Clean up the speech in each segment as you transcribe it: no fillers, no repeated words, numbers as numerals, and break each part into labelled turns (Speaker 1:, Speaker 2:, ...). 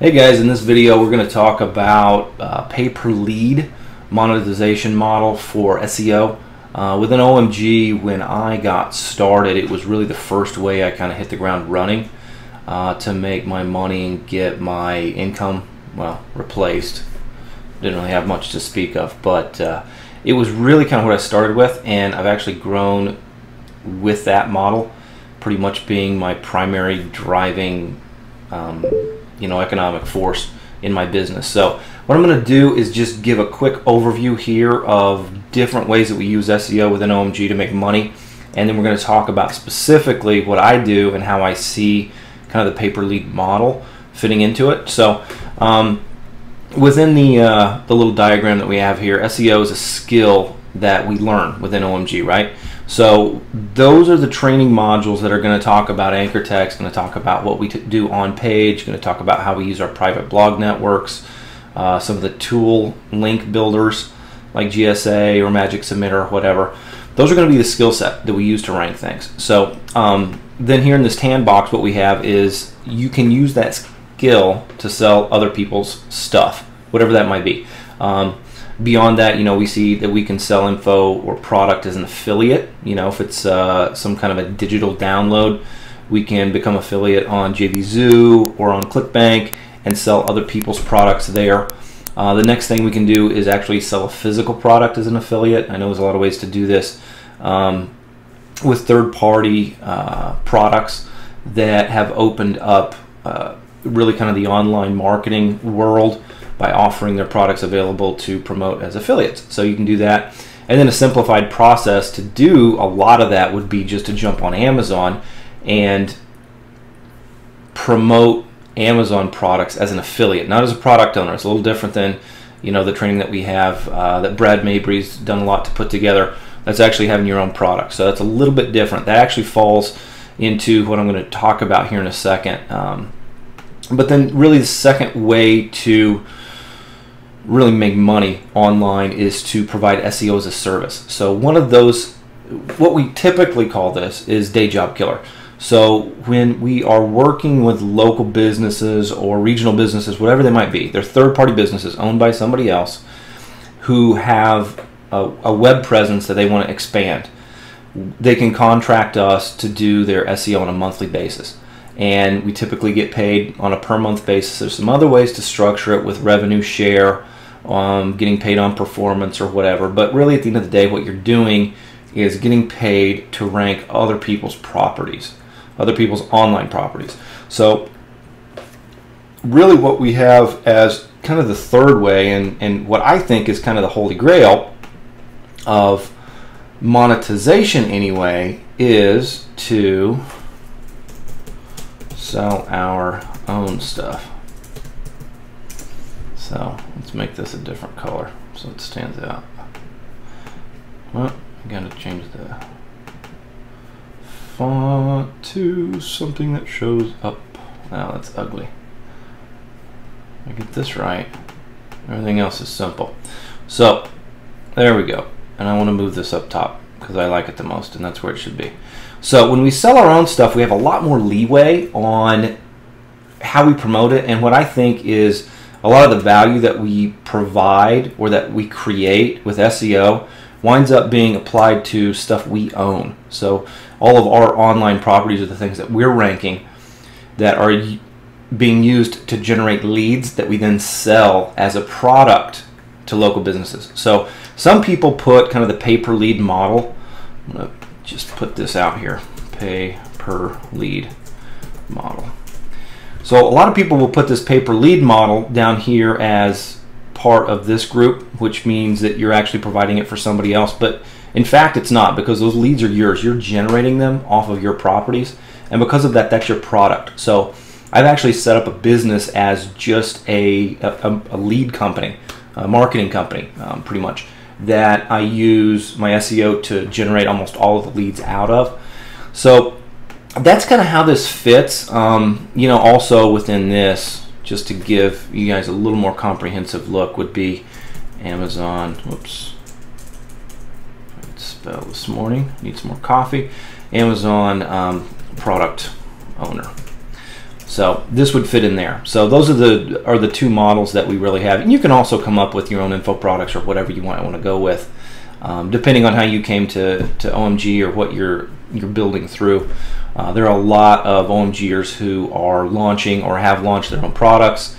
Speaker 1: Hey guys, in this video we're going to talk about pay-per-lead monetization model for SEO. Within OMG, when I got started, it was really the first way I kind of hit the ground running to make my money and get my income, well, replaced. Didn't really have much to speak of, but it was really kind of what I started with, and I've actually grown with that model, pretty much being my primary driving economic force in my business. So what I'm going to do is just give a quick overview here of different ways that we use SEO within OMG to make money, and then we're going to talk about specifically what I do and how I see kind of the pay-per-lead model fitting into it. So within the little diagram that we have here, SEO is a skill that we learn within OMG, right? So those are the training modules that are going to talk about anchor text, going to talk about what we do on page, going to talk about how we use our private blog networks, some of the tool link builders like GSA or Magic Submitter or whatever. Those are going to be the skill set that we use to rank things. So then here in this tan box, what we have is you can use that skill to sell other people's stuff, whatever that might be. Beyond that, we see that we can sell info or product as an affiliate. If it's some kind of a digital download, we can become affiliate on JVZoo or on ClickBank and sell other people's products there. The next thing we can do is actually sell a physical product as an affiliate. I know there's a lot of ways to do this with third-party products that have opened up really kind of the online marketing world by offering their products available to promote as affiliates. So you can do that. And then a simplified process to do a lot of that would be just to jump on Amazon and promote Amazon products as an affiliate, not as a product owner. It's a little different than the training that we have that Brad Mabry's done a lot to put together. That's actually having your own product. So that's a little bit different. That actually falls into what I'm going to talk about here in a second. But then really the second way to really make money online is to provide SEO as a service. So one of those, what we typically call this, is day job killer. So when we are working with local businesses or regional businesses, whatever they might be, they're third-party businesses owned by somebody else who have a web presence that they want to expand. They can contract us to do their SEO on a monthly basis, and we typically get paid on a per month basis. There's some other ways to structure it with revenue share, getting paid on performance or whatever, but really at the end of the day what you're doing is getting paid to rank other people's properties, other people's online properties. So really what we have as kind of the third way, and what I think is kind of the holy grail of monetization anyway, is to sell our own stuff. So let's make this a different color so it stands out. Well, I'm going to change the font to something that shows up. Now that's ugly. I get this right. Everything else is simple. So there we go. And I want to move this up top because I like it the most, and that's where it should be. So when we sell our own stuff, we have a lot more leeway on how we promote it, and what I think is a lot of the value that we provide or that we create with SEO winds up being applied to stuff we own. So all of our online properties are the things that we're ranking that are being used to generate leads that we then sell as a product to local businesses. So some people put kind of the pay-per-lead model. I'm going to just put this out here, pay-per-lead model. So a lot of people will put this pay-per-lead model down here as part of this group, which means that you're actually providing it for somebody else. But in fact, it's not, because those leads are yours. You're generating them off of your properties, and because of that, that's your product. So I've actually set up a business as just a lead company, a marketing company, pretty much, that I use my SEO to generate almost all of the leads out of. So that's kind of how this fits. Also within this, just to give you guys a little more comprehensive look, would be Amazon. Whoops. Let's spell this morning. Need some more coffee. Amazon product owner. So this would fit in there. So those are the two models that we really have. And you can also come up with your own info products or whatever you want to go with, depending on how you came to OMG or what you're building through. There are a lot of OMGers who are launching or have launched their own products,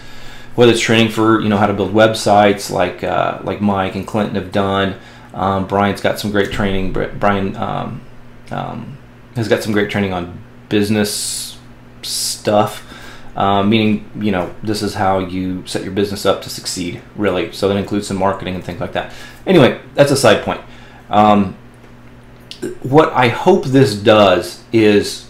Speaker 1: whether it's training for how to build websites like Mike and Clinton have done. Brian's got some great training. Brian has got some great training on business stuff, meaning this is how you set your business up to succeed, really. So that includes some marketing and things like that. Anyway, that's a side point. What I hope this does is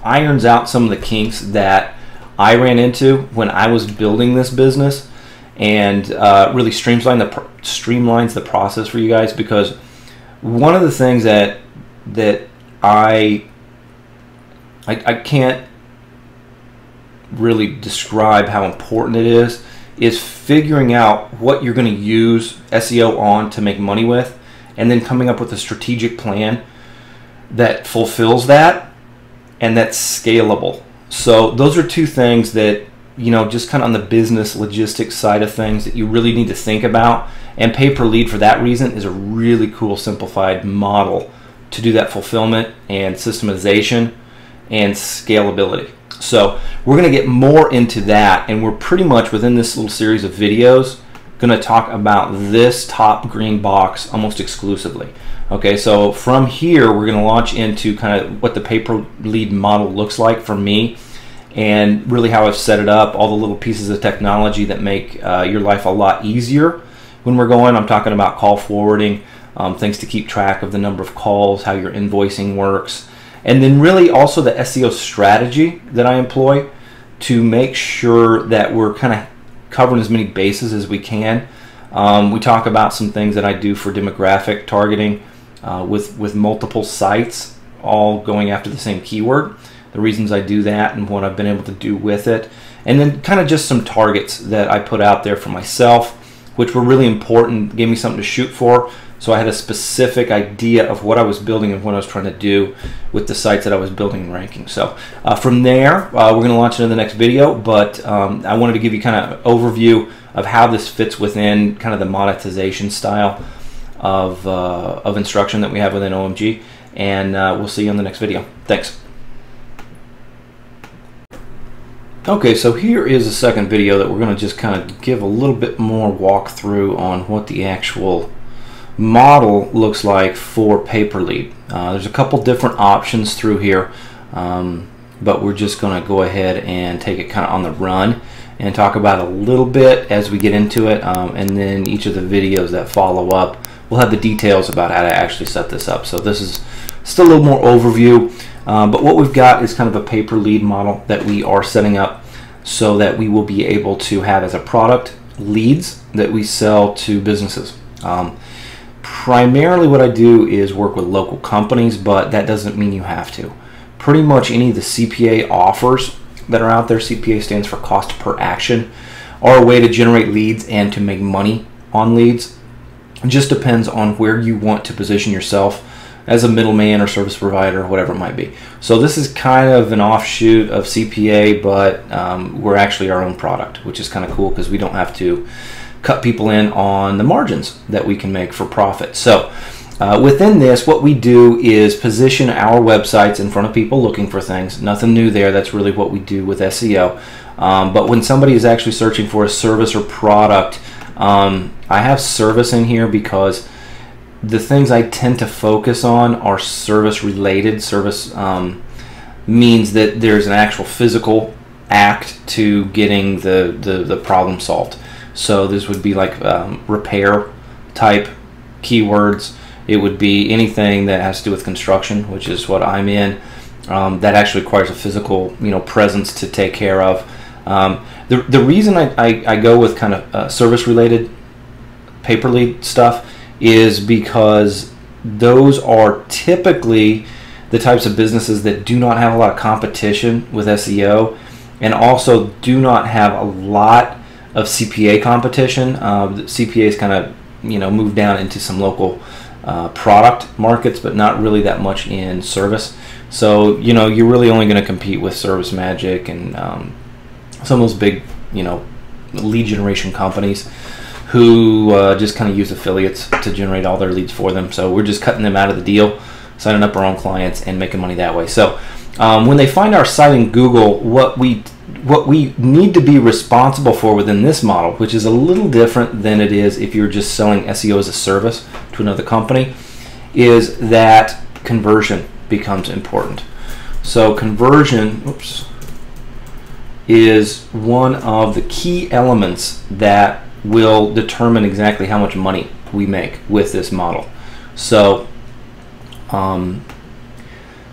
Speaker 1: irons out some of the kinks that I ran into when I was building this business, and really streamlines the process for you guys. Because one of the things that I can't really describe how important it is figuring out what you're going to use SEO on to make money with, and then coming up with a strategic plan that fulfills that and that's scalable. So those are two things that, just kind of on the business logistics side of things that you really need to think about. And pay per lead, for that reason, is a really cool simplified model to do that fulfillment and systemization and scalability. So we're going to get more into that, and we're pretty much within this little series of videos going to talk about this top green box almost exclusively. Okay, so from here we're going to launch into kind of what the pay per lead model looks like for me, and really how I've set it up, all the little pieces of technology that make your life a lot easier when we're going. I'm talking about call forwarding, things to keep track of the number of calls, how your invoicing works, and then really also the SEO strategy that I employ to make sure that we're kind of covering as many bases as we can. We talk about some things that I do for demographic targeting with multiple sites all going after the same keyword, the reasons I do that and what I've been able to do with it, and then kind of just some targets that I put out there for myself, which were really important, gave me something to shoot for. So I had a specific idea of what I was building and what I was trying to do with the sites that I was building and ranking. So from there, we're going to launch into the next video, but I wanted to give you kind of an overview of how this fits within kind of the monetization style of instruction that we have within OMG, and we'll see you on the next video. Thanks. Okay, so here is a second video that we're going to just kind of give a little bit more walkthrough on what the actual model looks like for pay per lead. There's a couple different options through here, but we're just going to go ahead and take it kind of on the run and talk about it a little bit as we get into it, and then each of the videos that follow up will have the details about how to actually set this up. So this is still a little more overview, but what we've got is kind of a pay per lead model that we are setting up so that we will be able to have as a product leads that we sell to businesses. Primarily what I do is work with local companies, but that doesn't mean you have to. Pretty much any of the CPA offers that are out there, CPA stands for cost per action, are a way to generate leads and to make money on leads. It just depends on where you want to position yourself as a middleman or service provider or whatever it might be. So this is kind of an offshoot of CPA, but we're actually our own product, which is kind of cool because we don't have to cut people in on the margins that we can make for profit. So within this, what we do is position our websites in front of people looking for things. Nothing new there. That's really what we do with SEO. But when somebody is actually searching for a service or product, I have service in here because the things I tend to focus on are service related. Service means that there's an actual physical act to getting the problem solved. So this would be like repair type keywords. It would be anything that has to do with construction, which is what I'm in, that actually requires a physical presence to take care of. The reason I go with kind of service related pay per lead stuff is because those are typically the types of businesses that do not have a lot of competition with SEO, and also do not have a lot of CPA competition. The CPAs kind of move down into some local product markets, but not really that much in service. So you're really only going to compete with Service Magic and some of those big, lead generation companies who just kind of use affiliates to generate all their leads for them. So we're just cutting them out of the deal, signing up our own clients and making money that way. So when they find our site in Google, what we need to be responsible for within this model, which is a little different than it is if you're just selling SEO as a service to another company, is that conversion becomes important. So conversion, is one of the key elements that will determine exactly how much money we make with this model. So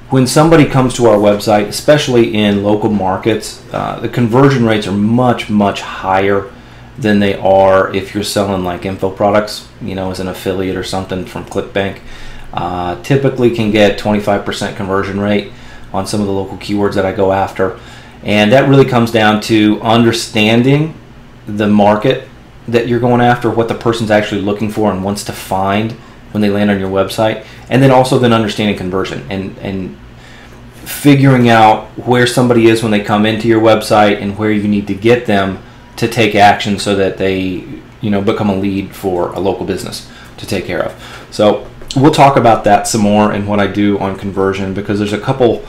Speaker 1: when somebody comes to our website, especially in local markets, the conversion rates are much, much higher than they are if you're selling like info products, as an affiliate or something from ClickBank. Typically can get 25% conversion rate on some of the local keywords that I go after. And that really comes down to understanding the market that you're going after, what the person's actually looking for and wants to find when they land on your website, and then also then understanding conversion and figuring out where somebody is when they come into your website and where you need to get them to take action so that they become a lead for a local business to take care of. So we'll talk about that some more and what I do on conversion, because there's a couple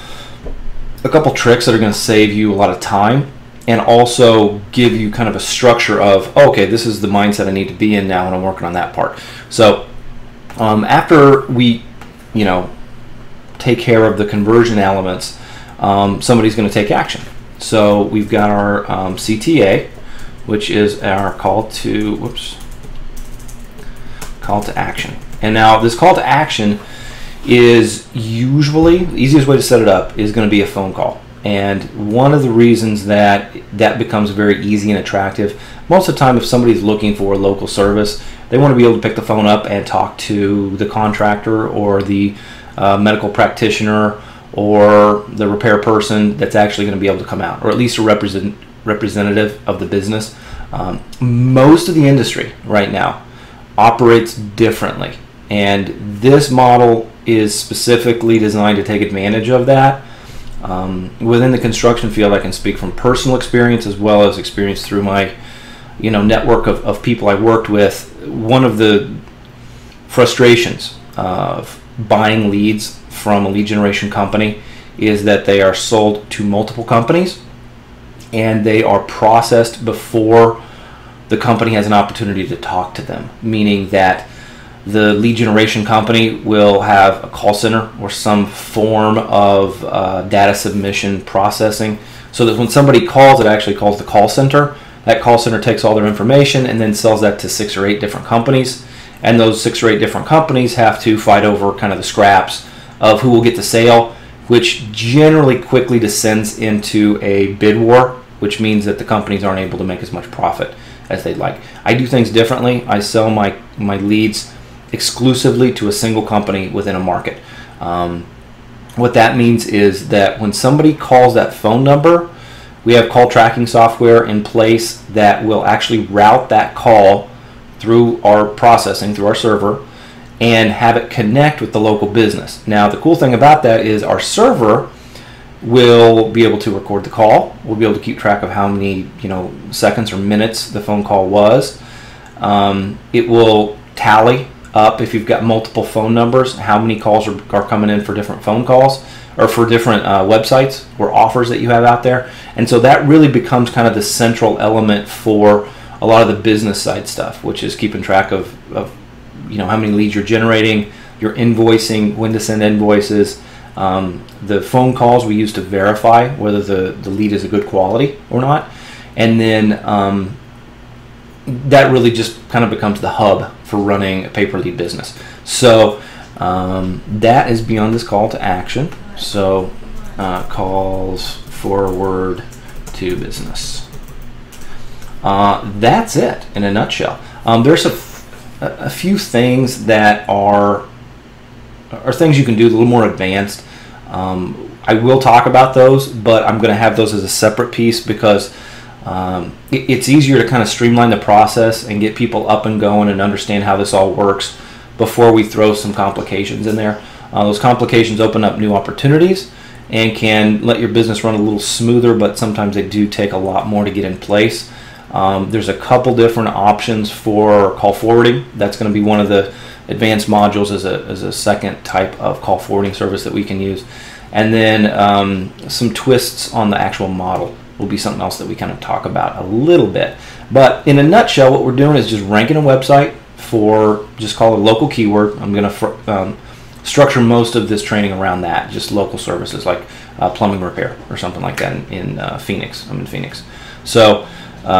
Speaker 1: tricks that are going to save you a lot of time and also give you kind of a structure of, okay, this is the mindset I need to be in now when I'm working on that part. So after we take care of the conversion elements, somebody's going to take action. So we've got our CTA, which is our call to action. And now this call to action is usually, the easiest way to set it up is going to be a phone call. And one of the reasons that becomes very easy and attractive, most of the time if somebody's looking for a local service, they want to be able to pick the phone up and talk to the contractor or the medical practitioner or the repair person that's actually going to be able to come out, or at least a representative of the business. Most of the industry right now operates differently, and this model is specifically designed to take advantage of that. Within the construction field, I can speak from personal experience as well as experience through my network of people I worked with. One of the frustrations of buying leads from a lead generation company is that they are sold to multiple companies and they are processed before the company has an opportunity to talk to them, meaning that the lead generation company will have a call center or some form of data submission processing, so that when somebody calls, it actually calls the call center. That call center takes all their information and then sells that to 6 or 8 different companies, and those 6 or 8 different companies have to fight over kind of the scraps of who will get the sale, which generally quickly descends into a bid war, which means that the companies aren't able to make as much profit as they'd like. I do things differently. I sell my leads exclusively to a single company within a market. What that means is that when somebody calls that phone number, we have call tracking software in place that will actually route that call through our processing, through our server, and have it connect with the local business. Now, the cool thing about that is our server will be able to record the call. We'll be able to keep track of how many seconds or minutes the phone call was. It will tally up, if you've got multiple phone numbers, how many calls are coming in for different phone calls or for different websites or offers that you have out there. And so that really becomes kind of the central element for a lot of the business side stuff, which is keeping track of how many leads you're generating, your invoicing, when to send invoices. The phone calls we use to verify whether the lead is a good quality or not. And then that really just kind of becomes the hub for running a pay-per-lead business. So that is beyond this call to action. So calls forward to business. That's it in a nutshell. There's a few things that are things you can do a little more advanced. I will talk about those, but I'm going to have those as a separate piece because it's easier to kind of streamline the process and get people up and going and understand how this all works before we throw some complications in there. Those complications open up new opportunities, and can let your business run a little smoother, but sometimes they do take a lot more to get in place. There's a couple different options for call forwarding. That's going to be one of the advanced modules as a second type of call forwarding service that we can use. And then some twists on the actual model will be something else that we kind of talk about a little bit. But in a nutshell, what we're doing is just ranking a website for, just call it a local keyword. I'm going to structure most of this training around that, just local services like plumbing repair or something like that in Phoenix. I'm in Phoenix. So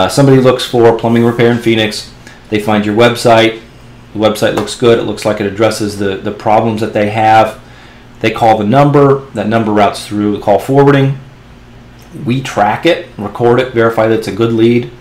Speaker 1: somebody looks for plumbing repair in Phoenix. They find your website. The website looks good. It looks like it addresses the problems that they have. They call the number. That number routes through call forwarding. We track it, record it, verify that it's a good lead.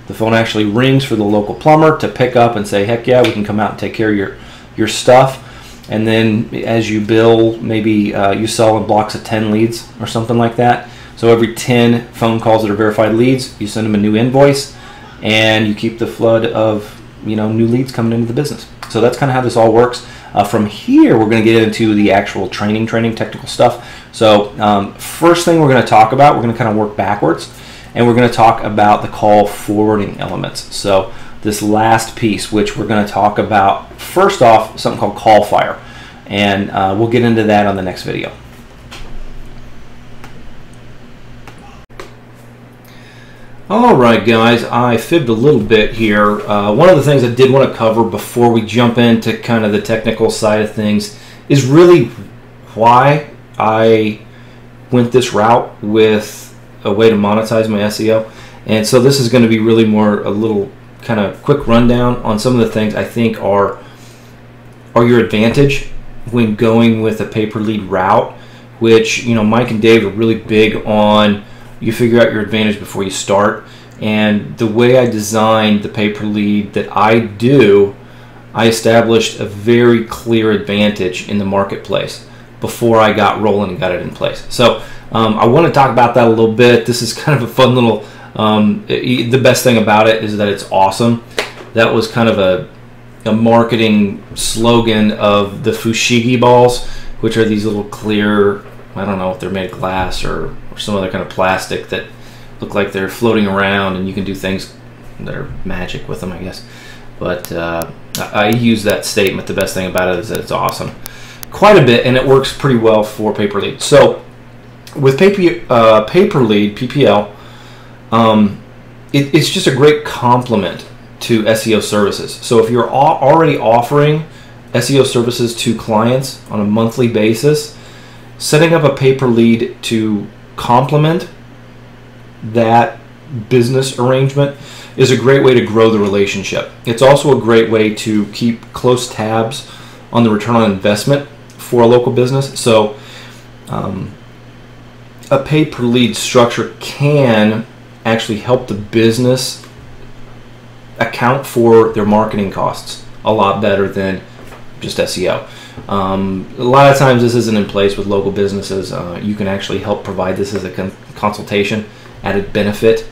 Speaker 1: The phone actually rings for the local plumber to pick up and say, heck yeah, we can come out and take care of your stuff. And then as you bill, maybe you sell in blocks of 10 leads or something like that. So every 10 phone calls that are verified leads, you send them a new invoice, and you keep the flood of new leads coming into the business. So that's kind of how this all works. From here, we're going to get into the actual training technical stuff. So first thing we're going to talk about, we're going to kind of work backwards, and we're going to talk about the call forwarding elements. So this last piece, which we're going to talk about, first off, something called call fire, and we'll get into that on the next video. All right, guys, I fibbed a little bit here. One of the things I did want to cover before we jump into kind of the technical side of things is really why I went this route with a way to monetize my SEO. And so this is going to be really more a little kind of quick rundown on some of the things I think are your advantage when going with a pay-per-lead route, which Mike and Dave are really big on. You figure out your advantage before you start. And the way I designed the pay-per-lead that I do, I established a very clear advantage in the marketplace before I got rolling and got it in place. So I want to talk about that a little bit. This is kind of a fun little, the best thing about it is that it's awesome. That was kind of a marketing slogan of the Fushigi balls, which are these little clear, I don't know if they're made of glass or some other kind of plastic that look like they're floating around, and you can do things that are magic with them, I guess. But I use that statement. The best thing about it is that it's awesome. Quite a bit, and it works pretty well for pay-per-lead. So with pay-per-lead, PPL, it's just a great complement to SEO services. So if you're already offering SEO services to clients on a monthly basis, setting up a pay-per-lead to complement that business arrangement is a great way to grow the relationship. It's also a great way to keep close tabs on the return on investment for a local business. So a pay-per-lead structure can actually help the business account for their marketing costs a lot better than just SEO. A lot of times this isn't in place with local businesses. You can actually help provide this as a consultation, added benefit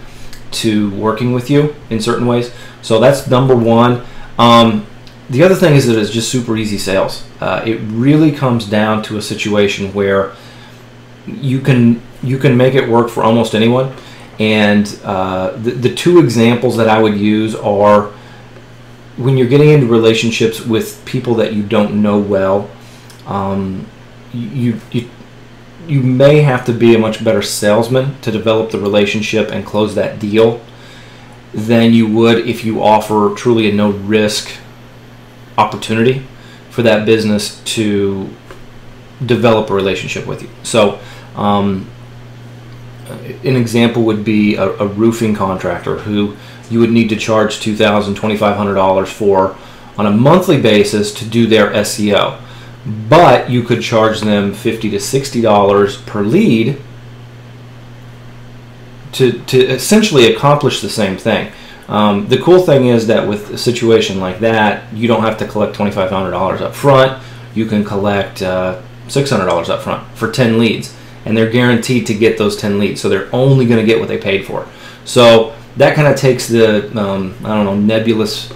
Speaker 1: to working with you in certain ways. So that's number one. The other thing is that it's just super easy sales. It really comes down to a situation where you can make it work for almost anyone. And the two examples that I would use are when you're getting into relationships with people that you don't know well. You may have to be a much better salesman to develop the relationship and close that deal than you would if you offer truly a no-risk opportunity for that business to develop a relationship with you. So an example would be a roofing contractor who you would need to charge $2,000, $2,500 for on a monthly basis to do their SEO. But you could charge them $50 to $60 per lead to essentially accomplish the same thing. The cool thing is that with a situation like that, you don't have to collect $2,500 up front. You can collect $600 up front for 10 leads, and they're guaranteed to get those 10 leads. So they're only going to get what they paid for. So that kind of takes the nebulous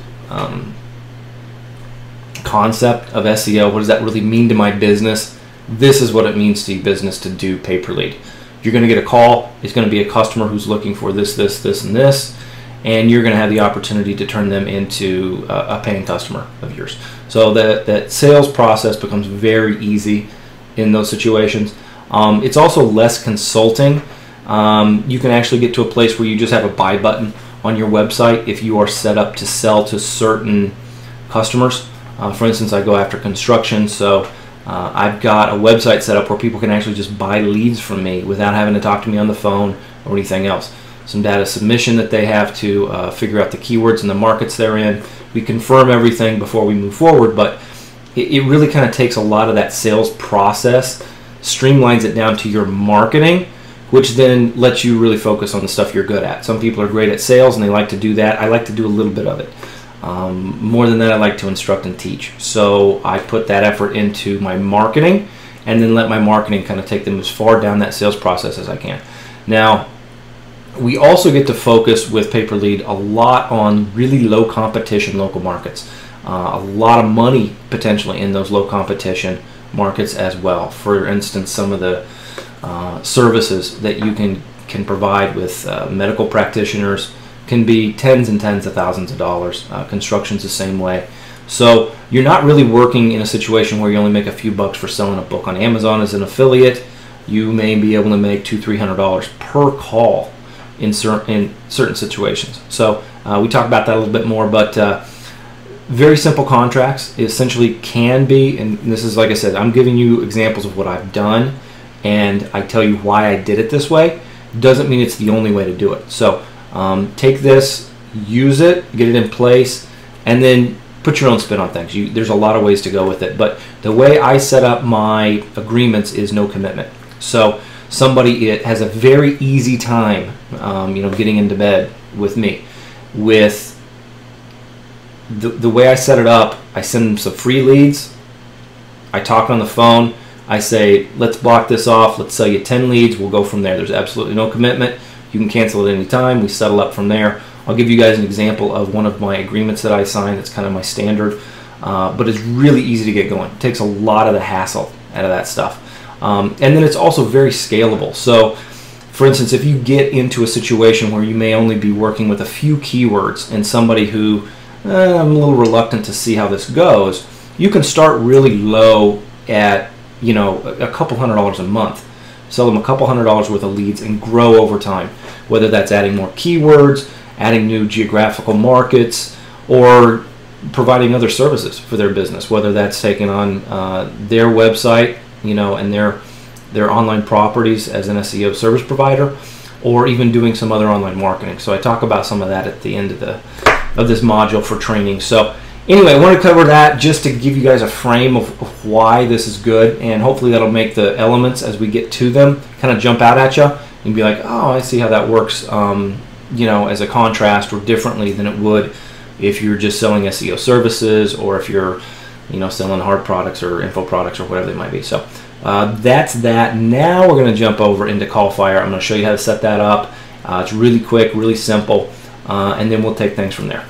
Speaker 1: concept of SEO. What does that really mean to my business? this is what it means to business to do pay-per-lead. You're going to get a call. It's going to be a customer who's looking for this, this, this, and this, and you're going to have the opportunity to turn them into a paying customer of yours. So that sales process becomes very easy in those situations. It's also less consulting. You can actually get to a place where you just have a buy button on your website if you are set up to sell to certain customers. For instance, I go after construction, so I've got a website set up where people can actually just buy leads from me without having to talk to me on the phone or anything else. Some data submission that they have to figure out the keywords and the markets they're in. We confirm everything before we move forward, but it really kind of takes a lot of that sales process, streamlines it down to your marketing, which then lets you really focus on the stuff you're good at. Some people are great at sales and they like to do that. I like to do a little bit of it. More than that, I like to instruct and teach. So I put that effort into my marketing and then let my marketing kind of take them as far down that sales process as I can. Now, we also get to focus with pay-per-lead a lot on really low competition local markets. A lot of money potentially in those low competition markets as well. For instance, some of the services that you can provide with medical practitioners can be tens and tens of thousands of dollars. Construction's the same way. So you're not really working in a situation where you only make a few bucks for selling a book on Amazon as an affiliate. You may be able to make $200-300 per call in certain situations. So we talk about that a little bit more, but very simple contracts essentially can be, and this is, like I said, I'm giving you examples of what I've done, and I tell you why I did it this way. Doesn't mean it's the only way to do it. So take this, use it, get it in place, and then put your own spin on things. There's a lot of ways to go with it, but the way I set up my agreements is no commitment. So somebody has a very easy time, getting into bed with me. With the way I set it up, I send them some free leads. I talk on the phone. I say, let's block this off. Let's sell you 10 leads. We'll go from there. There's absolutely no commitment. You can cancel at any time. We settle up from there. I'll give you guys an example of one of my agreements that I signed. It's kind of my standard, but it's really easy to get going. It takes a lot of the hassle out of that stuff. And then it's also very scalable. So, for instance, if you get into a situation where you may only be working with a few keywords and somebody who, I'm a little reluctant to see how this goes, you can start really low at, a couple $100s a month. Sell them a couple $100s worth of leads and grow over time, whether that's adding more keywords, adding new geographical markets, or providing other services for their business, whether that's taking on their website, and their online properties as an SEO service provider, or even doing some other online marketing. So I talk about some of that at the end of this module for training. So anyway, I want to cover that just to give you guys a frame of why this is good, and hopefully that'll make the elements as we get to them kind of jump out at you and be like, oh, I see how that works, as a contrast or differently than it would if you're just selling SEO services, or if you're selling hard products or info products or whatever they might be. So that's that. Now we're going to jump over into CallFire. I'm going to show you how to set that up. It's really quick, really simple, and then we'll take things from there.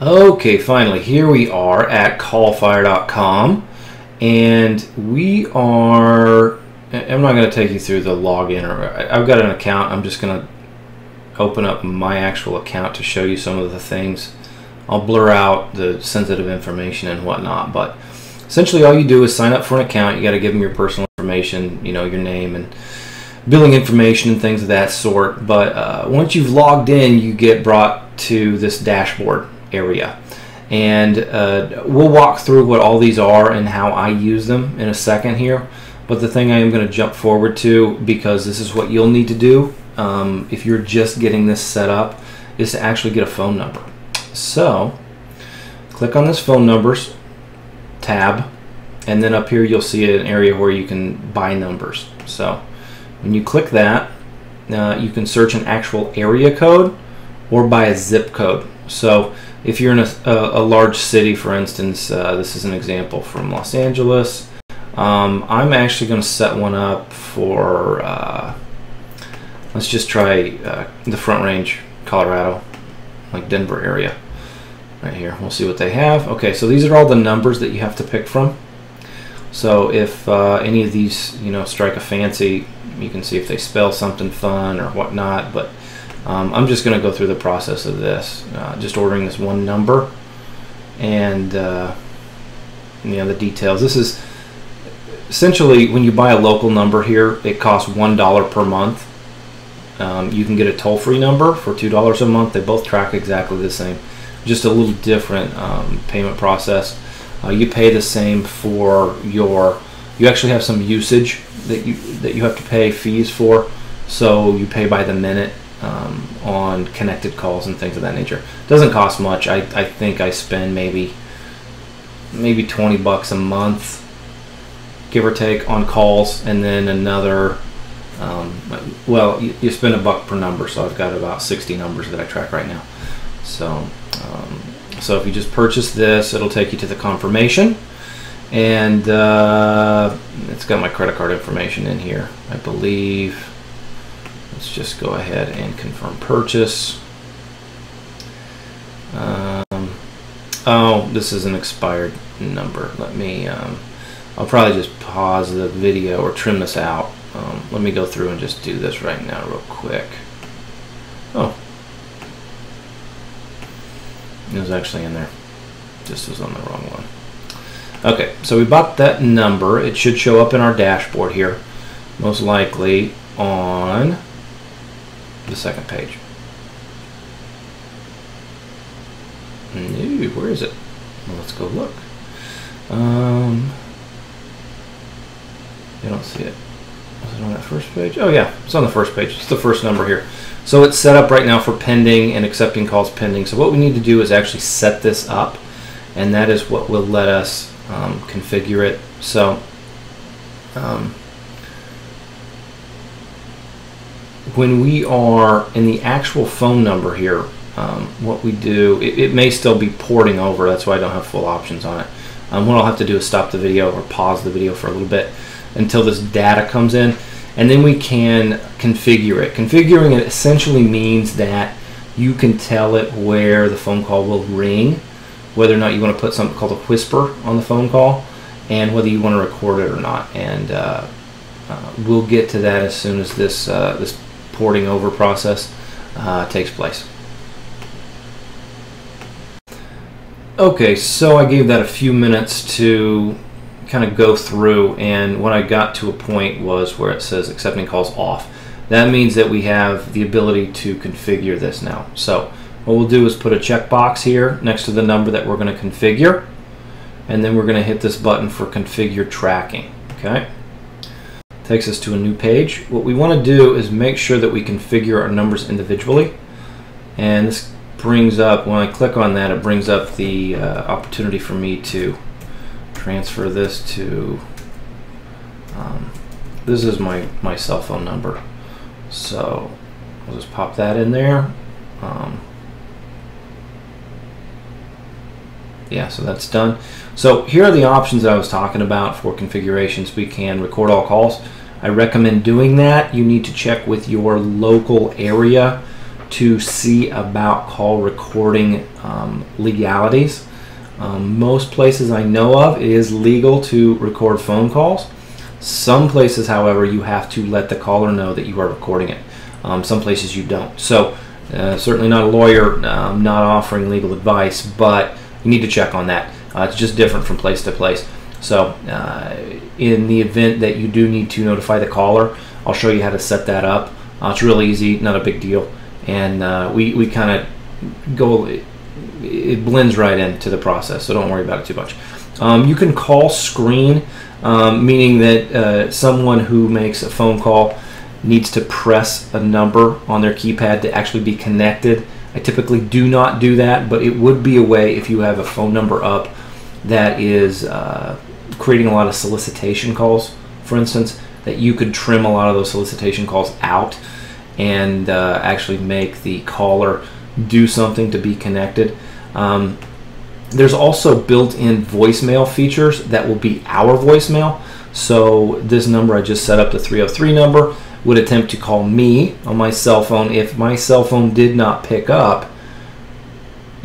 Speaker 1: Okay, finally, here we are at callfire.com, and we are, I'm not going to take you through the login, I've got an account. I'm just going to open up my actual account to show you some of the things. I'll blur out the sensitive information and whatnot, but essentially all you do is sign up for an account. You got to give them your personal information, your name and billing information and things of that sort. But once you've logged in, you get brought to this dashboard area, and we'll walk through what all these are and how I use them in a second here. But the thing I am going to jump forward to, because this is what you'll need to do if you're just getting this set up, is to actually get a phone number. So click on this phone numbers tab, and then up here you'll see an area where you can buy numbers. So when you click that, you can search an actual area code or by a zip code. So if you're in a large city, for instance, this is an example from Los Angeles. I'm actually going to set one up for, let's just try the Front Range, Colorado, like Denver area. right here. We'll see what they have. Okay, so these are all the numbers that you have to pick from. So if any of these, you know, strike a fancy, you can see if they spell something fun or whatnot. But I'm just going to go through the process of this, just ordering this one number and you know, the details. This is essentially when you buy a local number here, it costs $1 per month. You can get a toll-free number for $2 a month. They both track exactly the same, just a little different payment process. You pay the same for your. You actually have some usage that you have to pay fees for, so you pay by the minute on connected calls and things of that nature. It doesn't cost much. I think I spend maybe $20 a month, give or take, on calls, and then another. Well, you spend $1 per number, so I've got about 60 numbers that I track right now. So, so if you just purchase this, it'll take you to the confirmation, and it's got my credit card information in here, I believe. Let's just go ahead and confirm purchase. Oh, this is an expired number. Let me. I'll probably just pause the video or trim this out. Let me go through and just do this right now real quick. Oh, it was actually in there. This was on the wrong one. Okay, so we bought that number. It should show up in our dashboard here, most likely on the second page. No, where is it? Well, let's go look. You don't see it. Was it on that first page? Oh yeah, it's on the first page. It's the first number here. So it's set up right now for pending and accepting calls pending. So what we need to do is actually set this up, and that is what will let us configure it. So when we are in the actual phone number here, what we do, it may still be porting over. That's why I don't have full options on it. What I'll have to do is stop the video or pause the video for a little bit until this data comes in, and then we can configure it. Configuring it essentially means that you can tell it where the phone call will ring, whether or not you want to put something called a whisper on the phone call, and whether you want to record it or not. And we'll get to that as soon as this this porting over process takes place. Okay, so I gave that a few minutes to kind of go through, and when I got to a point was where it says accepting calls off. That means that we have the ability to configure this now. So what we'll do is put a checkbox here next to the number that we're going to configure, and then we're going to hit this button for configure tracking. Okay, takes us to a new page. What we want to do is make sure that we configure our numbers individually, and this brings up, when I click on that, it brings up the opportunity for me to transfer this to, this is my cell phone number, so I'll just pop that in there. Yeah, so that's done. So here are the options that I was talking about for configurations. We can record all calls. I recommend doing that. You need to check with your local area to see about call recording legalities. Most places I know of, it is legal to record phone calls. Some places, however, you have to let the caller know that you are recording it. Some places you don't. So certainly not a lawyer, not offering legal advice, but you need to check on that. It's just different from place to place. So in the event that you do need to notify the caller, I'll show you how to set that up. It's real easy, not a big deal. And we kind of go, it blends right into the process, so don't worry about it too much. You can call screen, meaning that someone who makes a phone call needs to press a number on their keypad to actually be connected. I typically do not do that, but it would be a way if you have a phone number up that is creating a lot of solicitation calls, for instance, that you could trim a lot of those solicitation calls out and actually make the caller do something to be connected. There's also built-in voicemail features that will be our voicemail. So this number I just set up, the 303 number, would attempt to call me on my cell phone. If my cell phone did not pick up,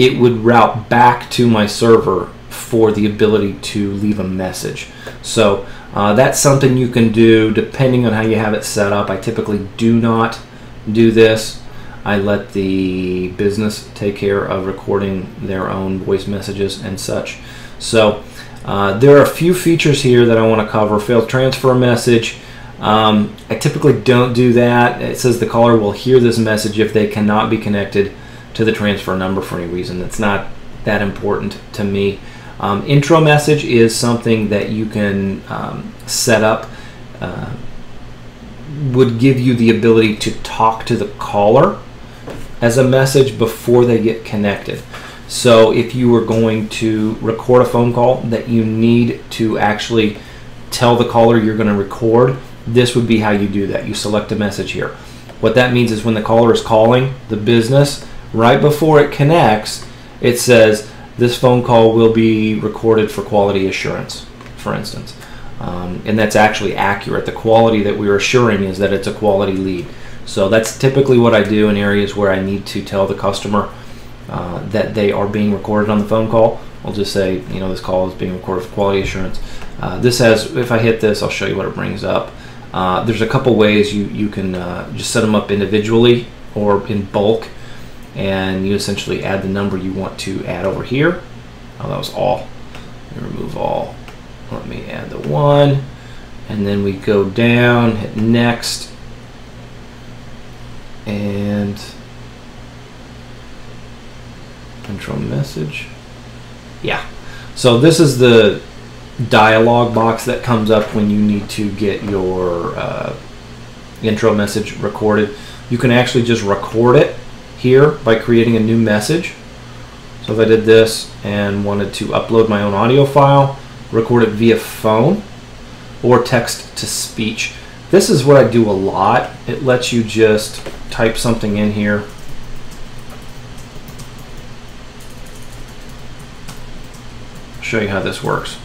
Speaker 1: it would route back to my server for the ability to leave a message. So that's something you can do depending on how you have it set up. I typically do not do this. I let the business take care of recording their own voice messages and such. So there are a few features here that I want to cover. Failed transfer message. I typically don't do that. It says the caller will hear this message if they cannot be connected to the transfer number for any reason. That's not that important to me. Intro message is something that you can set up. Would give you the ability to talk to the caller as a message before they get connected. So if you were going to record a phone call that you need to actually tell the caller you're going to record, this would be how you do that. You select a message here. What that means is when the caller is calling the business, right before it connects, it says this phone call will be recorded for quality assurance, for instance. And that's actually accurate. The quality that we're assuring is that it's a quality lead. So that's typically what I do in areas where I need to tell the customer that they are being recorded on the phone call. I'll just say, you know, this call is being recorded for quality assurance. This has, if I hit this, I'll show you what it brings up. There's a couple ways you can just set them up individually or in bulk, and you essentially add the number you want to add over here. Oh, that was all. Let me remove all. Let me add the 1, and then we go down, hit next, and intro message. Yeah. So this is the dialog box that comes up when you need to get your intro message recorded. You can actually just record it here by creating a new message. So if I did this and wanted to upload my own audio file, record it via phone or text to speech. This is what I do a lot. It lets you just type something in here. I'll show you how this works.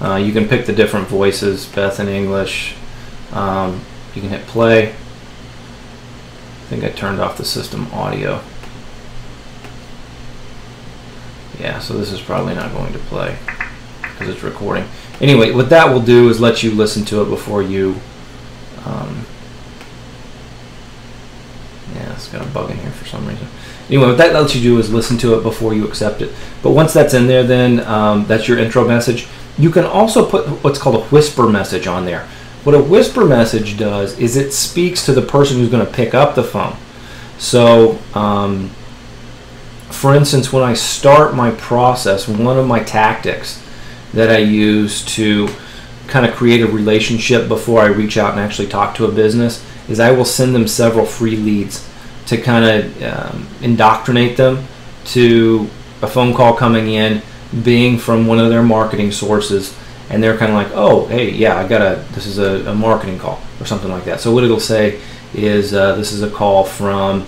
Speaker 1: You can pick the different voices, Beth in English. You can hit play. I think I turned off the system audio. Yeah, so this is probably not going to play because it's recording. Anyway, what that will do is let you listen to it before you... yeah, it's got a bug in here for some reason. Anyway, what that lets you do is listen to it before you accept it. But once that's in there, then that's your intro message. You can also put what's called a whisper message on there. What a whisper message does is it speaks to the person who's going to pick up the phone. So, for instance, when I start my process, one of my tactics that I use to kind of create a relationship before I reach out and actually talk to a business is I will send them several free leads to kind of indoctrinate them to a phone call coming in being from one of their marketing sources, and they're kind of like, oh, hey, yeah, this is a marketing call or something like that. So what it'll say is this is a call from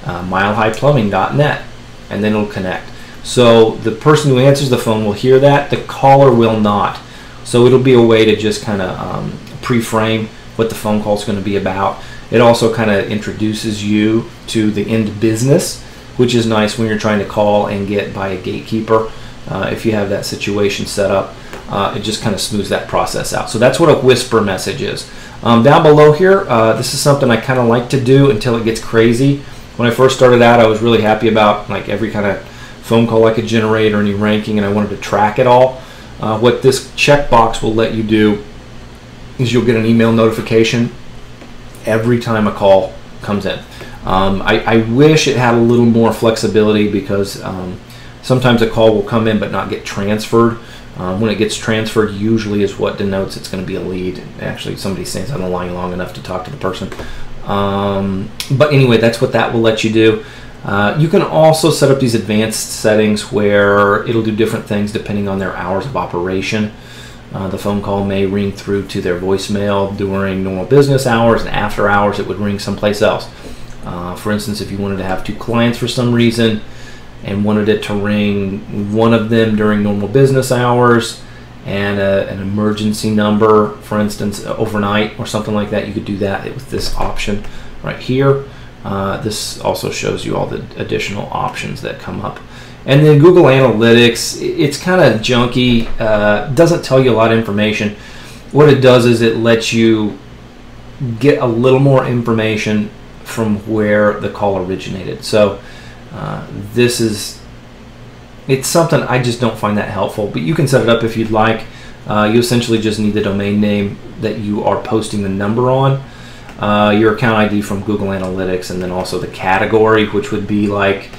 Speaker 1: milehighplumbing.net, and then it'll connect. So the person who answers the phone will hear that, the caller will not. So it'll be a way to just kind of pre-frame what the phone call is going to be about. It also kind of introduces you to the end business, which is nice when you're trying to call and get by a gatekeeper. If you have that situation set up, it just kind of smooths that process out. So that's what a whisper message is. Down below here, this is something I kind of like to do until it gets crazy. When I first started out, I was really happy about like every kind of phone call I could generate or any ranking, and I wanted to track it all. What this checkbox will let you do is you'll get an email notification every time a call comes in. I wish it had a little more flexibility because sometimes a call will come in but not get transferred. When it gets transferred, usually is what denotes it's going to be a lead. Actually, somebody stays on the line long enough to talk to the person. But anyway, that's what that will let you do. You can also set up these advanced settings where it'll do different things depending on their hours of operation. The phone call may ring through to their voicemail during normal business hours, and after hours it would ring someplace else. For instance, if you wanted to have 2 clients for some reason and wanted it to ring one of them during normal business hours and an emergency number, for instance, overnight or something like that, you could do that with this option right here. This also shows you all the additional options that come up. And then Google Analytics, it's kind of junky, doesn't tell you a lot of information. What it does is it lets you get a little more information from where the call originated. So it's something I just don't find that helpful, but you can set it up if you'd like. You essentially just need the domain name that you are posting the number on, your account ID from Google Analytics, and then also the category, which would be like,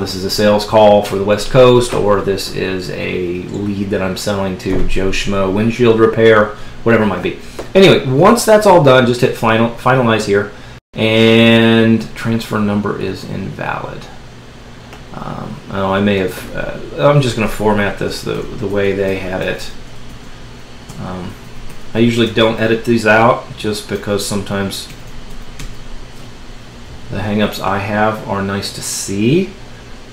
Speaker 1: this is a sales call for the West Coast, or this is a lead that I'm selling to Joe Schmo windshield repair, whatever it might be. Anyway, once that's all done, just hit finalize here, and transfer number is invalid. I may have, I'm just going to format this the way they had it. I usually don't edit these out just because sometimes the hang-ups I have are nice to see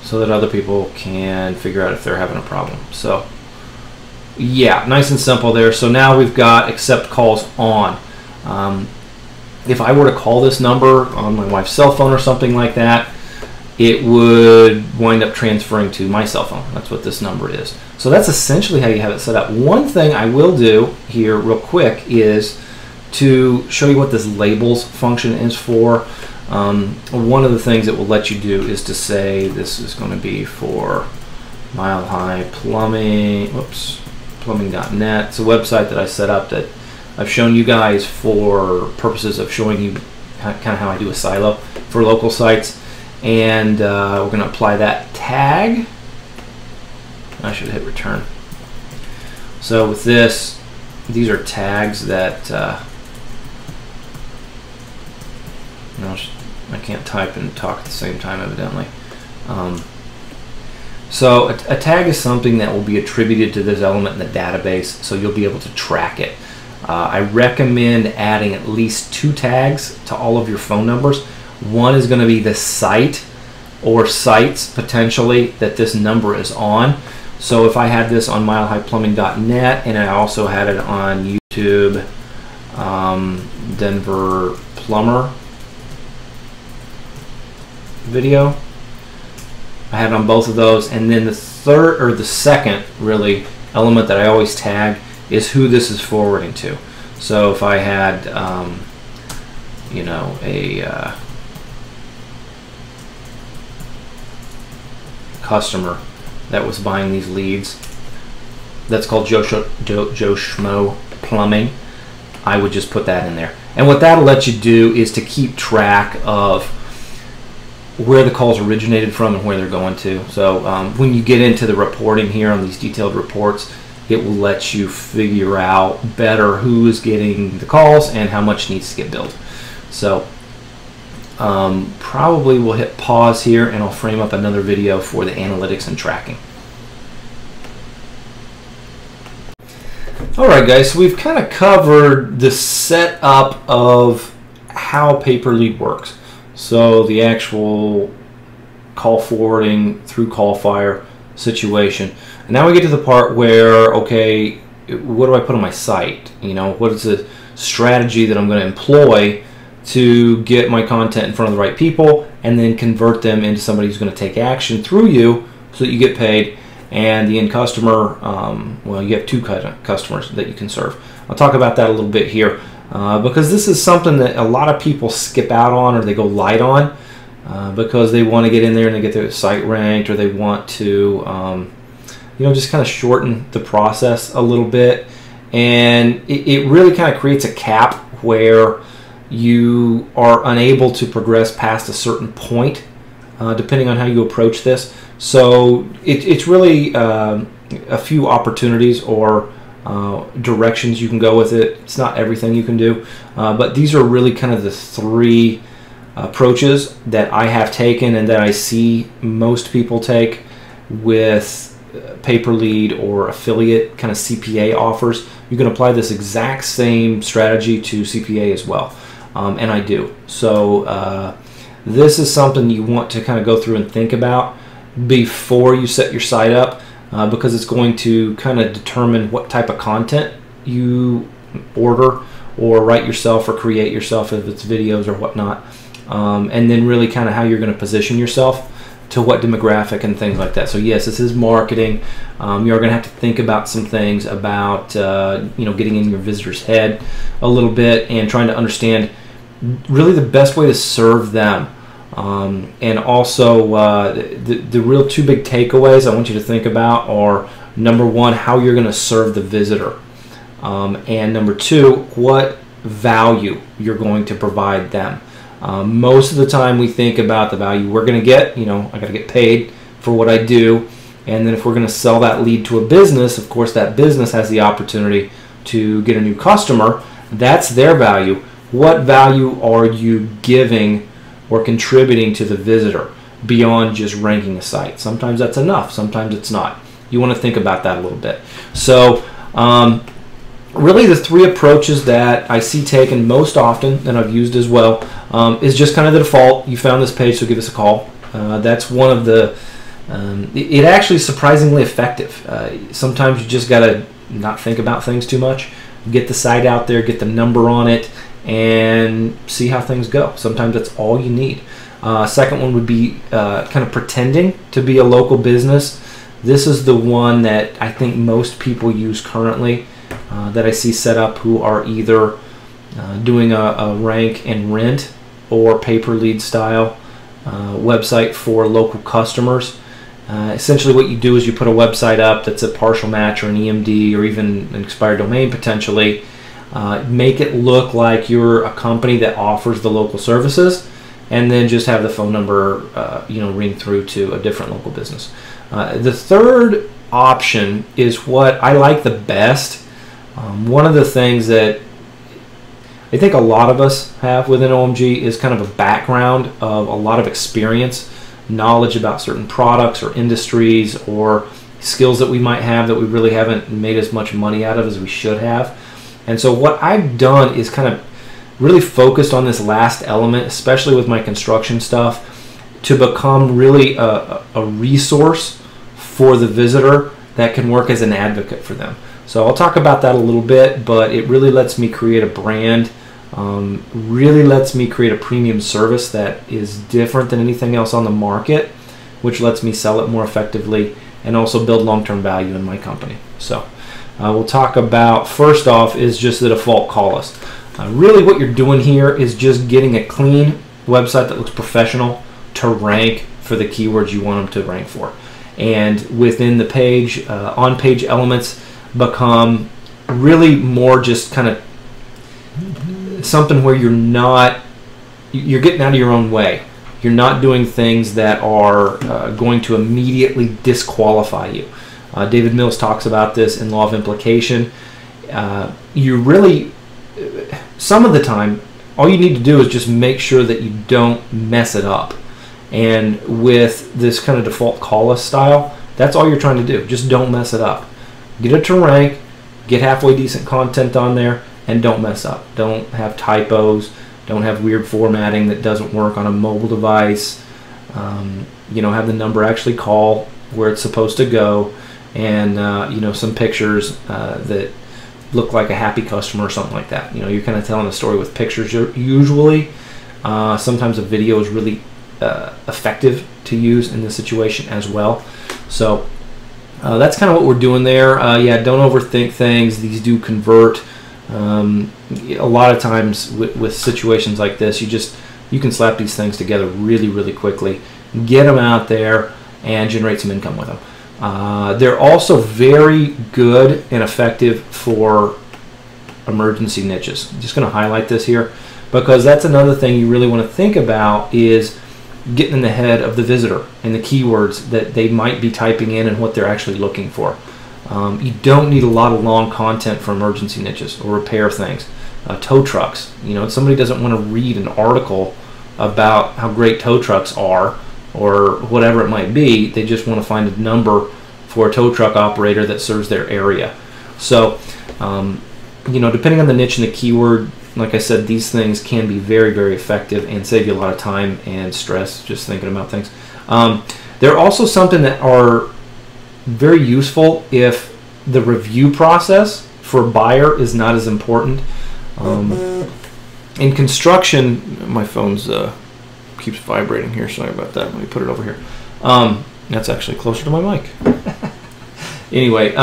Speaker 1: so that other people can figure out if they're having a problem. So yeah, nice and simple there. So now we've got accept calls on. If I were to call this number on my wife's cell phone or something like that, it would wind up transferring to my cell phone. That's what this number is. So that's essentially how you have it set up. One thing I will do here real quick is to show you what this labels function is for. One of the things it will let you do is to say this is going to be for Mile High Plumbing, plumbing.net. It's a website that I set up that I've shown you guys for purposes of showing you kind of how I do a silo for local sites. And we're going to apply that tag. I should hit return. So with this, these are tags that I can't type and talk at the same time, evidently. So a tag is something that will be attributed to this element in the database, so you'll be able to track it. I recommend adding at least 2 tags to all of your phone numbers. One is going to be the site or sites potentially that this number is on. So if I had this on milehighplumbing.net and I also had it on YouTube, Denver Plumber video, I had it on both of those. And then the third, or the second really element that I always tag is who this is forwarding to. So if I had you know, a customer that was buying these leads, that's called Joe Schmo Plumbing, I would just put that in there. And what that'll let you do is to keep track of where the calls originated from and where they're going to. So when you get into the reporting here on these detailed reports, it will let you figure out better who is getting the calls and how much needs to get billed. So probably we'll hit pause here and I'll frame up another video for the analytics and tracking. Alright guys, so we've kind of covered the setup of how pay-per-lead works. So the actual call forwarding through CallFire situation. And now we get to the part where, okay, what do I put on my site? You know, what is the strategy that I'm going to employ to get my content in front of the right people and then convert them into somebody who's going to take action through you so that you get paid, and the end customer, well, you have 2 customers that you can serve. I'll talk about that a little bit here because this is something that a lot of people skip out on, or they go light on because they want to get in there and they get their site ranked, or they want to you know, just kind of shorten the process a little bit. And it really kind of creates a cap where you are unable to progress past a certain point depending on how you approach this. So it's really a few opportunities or directions you can go with it. It's not everything you can do, but these are really kind of the 3 approaches that I have taken and that I see most people take with pay-per-lead or affiliate kind of CPA offers. You can apply this exact same strategy to CPA as well, and I do. So this is something you want to kind of go through and think about before you set your site up. because it's going to kind of determine what type of content you order or write yourself or create yourself, if it's videos or whatnot, and then really kind of how you're going to position yourself to what demographic and things like that. So yes, this is marketing. You're going to have to think about some things about getting in your visitor's head a little bit and trying to understand really the best way to serve them. And also the real two big takeaways I want you to think about are, number one, how you're going to serve the visitor, and number two, what value you're going to provide them. Most of the time we think about the value we're going to get. I got to get paid for what I do, and then if we're going to sell that lead to a business, of course that business has the opportunity to get a new customer. That's their value. What value are you giving or contributing to the visitor beyond just ranking a site? Sometimes that's enough, sometimes it's not. You want to think about that a little bit. So really the three approaches that I see taken most often, and I've used as well, is just kind of the default. You found this page, so give us a call. That's one of the, it actually is surprisingly effective. Sometimes you just got to not think about things too much. Get the site out there, get the number on it, and see how things go. Sometimes that's all you need. Second one would be kind of pretending to be a local business. This is the one that I think most people use currently, that I see set up, who are either doing a rank and rent or pay-per-lead style website for local customers. Essentially what you do is you put a website up that's a partial match or an EMD or even an expired domain potentially. Make it look like you're a company that offers the local services, and then just have the phone number ring through to a different local business. The third option is what I like the best. One of the things that I think a lot of us have within OMG is kind of a background of a lot of experience, knowledge about certain products or industries or skills that we might have that we really haven't made as much money out of as we should have. And so what I've done is kind of really focused on this last element, especially with my construction stuff, to become really a resource for the visitor that can work as an advocate for them. So I'll talk about that a little bit, but it really lets me create a brand, really lets me create a premium service that is different than anything else on the market, which lets me sell it more effectively and also build long-term value in my company. So we'll talk about, first off, is just the default call list. Really what you're doing here is just getting a clean website that looks professional to rank for the keywords you want them to rank for. And within the page, on-page elements become really more just kind of something where you're getting out of your own way. You're not doing things that are going to immediately disqualify you. David Mills talks about this in Law of Implication. You really, some of the time, all you need to do is just make sure that you don't mess it up. And with this kind of default call list style, that's all you're trying to do. Just don't mess it up. Get it to rank, get halfway decent content on there, and don't mess up. Don't have typos. Don't have weird formatting that doesn't work on a mobile device. Have the number actually call where it's supposed to go, and some pictures that look like a happy customer or something like that. You're kind of telling a story with pictures usually. Sometimes a video is really effective to use in this situation as well. So that's kind of what we're doing there. Don't overthink things. These do convert. A lot of times with situations like this, you can slap these things together really, really quickly, get them out there, and generate some income with them. They're also very good and effective for emergency niches. I'm just going to highlight this here because that's another thing you really want to think about, is getting in the head of the visitor and the keywords that they might be typing in and what they're actually looking for. You don't need a lot of long content for emergency niches or repair things. Tow trucks, somebody doesn't want to read an article about how great tow trucks are or whatever it might be. They just want to find a number for a tow truck operator that serves their area. So depending on the niche and the keyword, like I said, these things can be very, very effective and save you a lot of time and stress just thinking about things. They're also something that are very useful if the review process for a buyer is not as important. In construction, my phone's keeps vibrating here. Sorry about that. Let me put it over here. That's actually closer to my mic. Anyway,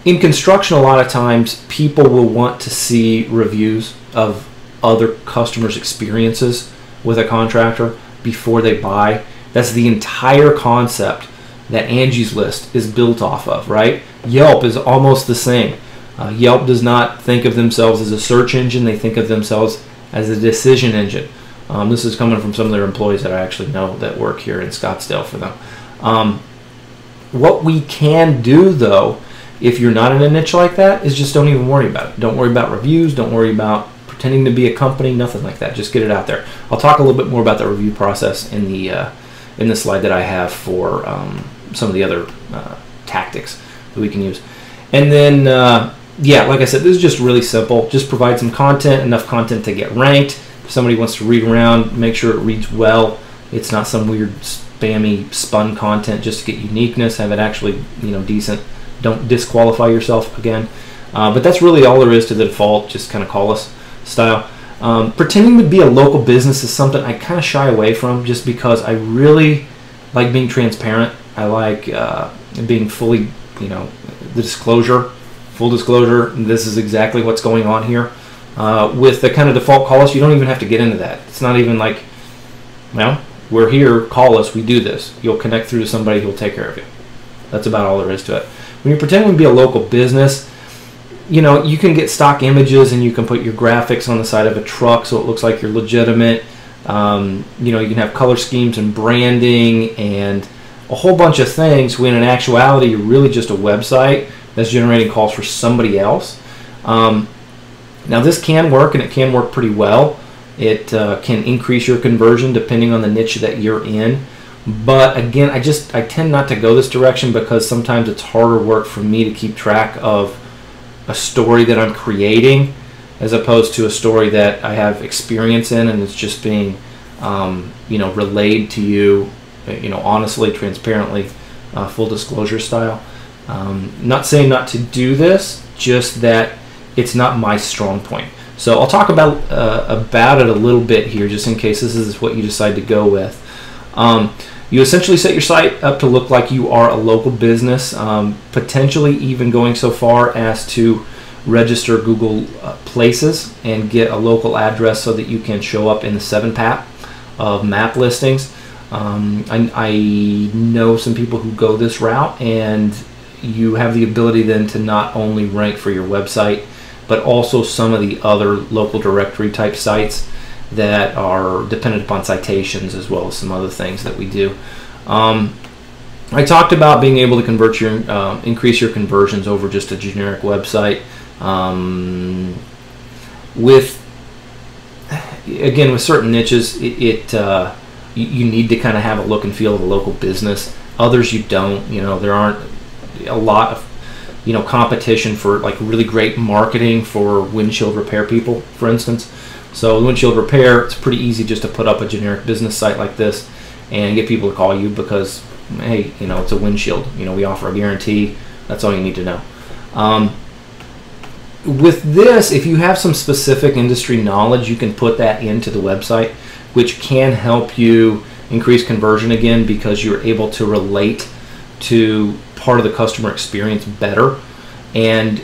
Speaker 1: in construction, a lot of times people will want to see reviews of other customers' experiences with a contractor before they buy. That's the entire concept that Angie's List is built off of, right? Yelp is almost the same. Yelp does not think of themselves as a search engine. They think of themselves as a decision engine. This is coming from some of their employees that I actually know that work here in Scottsdale for them. What we can do, though, if you're not in a niche like that, is just don't even worry about it. Don't worry about reviews. Don't worry about pretending to be a company. Nothing like that. Just get it out there. I'll talk a little bit more about the review process in the slide that I have for some of the other tactics that we can use. And then, yeah, like I said, this is just really simple. Just provide some content, enough content to get ranked. If somebody wants to read around, make sure it reads well. It's not some weird spammy spun content just to get uniqueness. Have it actually, decent. Don't disqualify yourself again. But that's really all there is to the default, just kind of call us style. Pretending to be a local business is something I kind of shy away from just because I really like being transparent. I like being fully, the disclosure, full disclosure. This is exactly what's going on here. With the kind of default call us, you don't even have to get into that. It's not even like, well, we're here, call us, we do this. You'll connect through to somebody who'll take care of you. That's about all there is to it. When you're pretending to be a local business, you can get stock images and you can put your graphics on the side of a truck so it looks like you're legitimate. You can have color schemes and branding and a whole bunch of things when in actuality you're really just a website that's generating calls for somebody else. Now this can work, and it can work pretty well. It can increase your conversion depending on the niche that you're in. But again, I tend not to go this direction because sometimes it's harder work for me to keep track of a story that I'm creating as opposed to a story that I have experience in and it's just being relayed to you, honestly, transparently, full disclosure style. Not saying not to do this, just that it's not my strong point. So I'll talk about it a little bit here, just in case this is what you decide to go with. You essentially set your site up to look like you are a local business, potentially even going so far as to register Google Places and get a local address so that you can show up in the 7-PAP of map listings. I know some people who go this route, and you have the ability then to not only rank for your website, but also some of the other local directory type sites that are dependent upon citations, as well as some other things that we do. I talked about being able to convert your increase your conversions over just a generic website. With certain niches, you need to kind of have a look and feel of a local business. Others you don't. There aren't a lot of competition for like really great marketing for windshield repair people, for instance. So windshield repair, it's pretty easy just to put up a generic business site like this and get people to call you because, hey, it's a windshield. We offer a guarantee. That's all you need to know. With this, if you have some specific industry knowledge, you can put that into the website, which can help you increase conversion again because you're able to relate to part of the customer experience better. And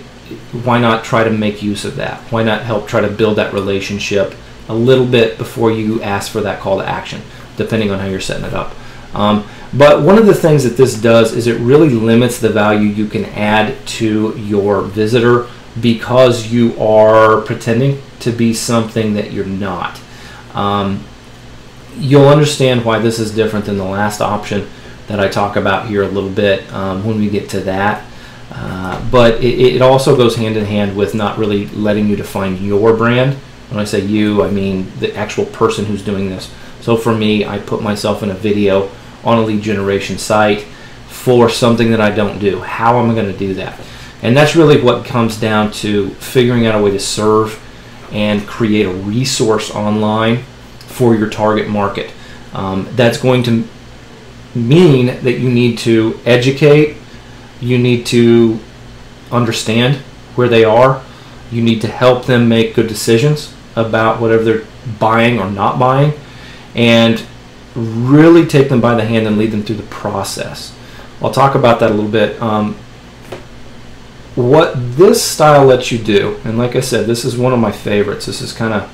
Speaker 1: why not try to make use of that? Why not help try to build that relationship a little bit before you ask for that call to action, depending on how you're setting it up. But one of the things that this does is it really limits the value you can add to your visitor because you are pretending to be something that you're not. You'll understand why this is different than the last option that I talk about here a little bit when we get to that. But it also goes hand in hand with not really letting you define your brand. When I say you, I mean the actual person who's doing this. So for me, I put myself in a video on a lead generation site for something that I don't do. How am I going to do that? And that's really what comes down to figuring out a way to serve and create a resource online for your target market. That's going to
Speaker 2: mean that you need to educate, you need to understand where they are, you need to help them make good decisions about whatever they're buying or not buying, and really take them by the hand and lead them through the process. I'll talk about that a little bit. What this style lets you do, and like I said, this is one of my favorites. This is kind of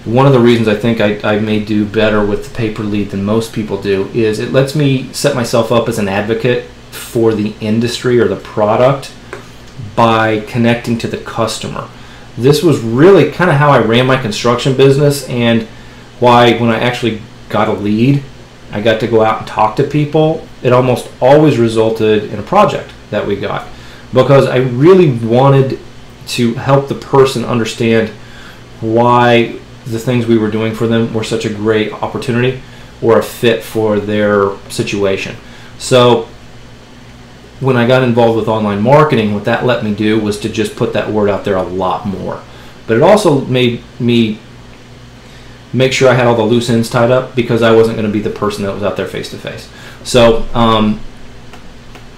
Speaker 2: one of the reasons I think I may do better with the pay-per-lead than most people do, is it lets me set myself up as an advocate for the industry or the product by connecting to the customer. This was really kind of how I ran my construction business, and why when I actually got a lead, I got to go out and talk to people. It almost always resulted in a project that we got, because I really wanted to help the person understand why the things we were doing for them were such a great opportunity or a fit for their situation. So when I got involved with online marketing, what that let me do was to just put that word out there a lot more. But it also made me make sure I had all the loose ends tied up, because I wasn't going to be the person that was out there face to face. So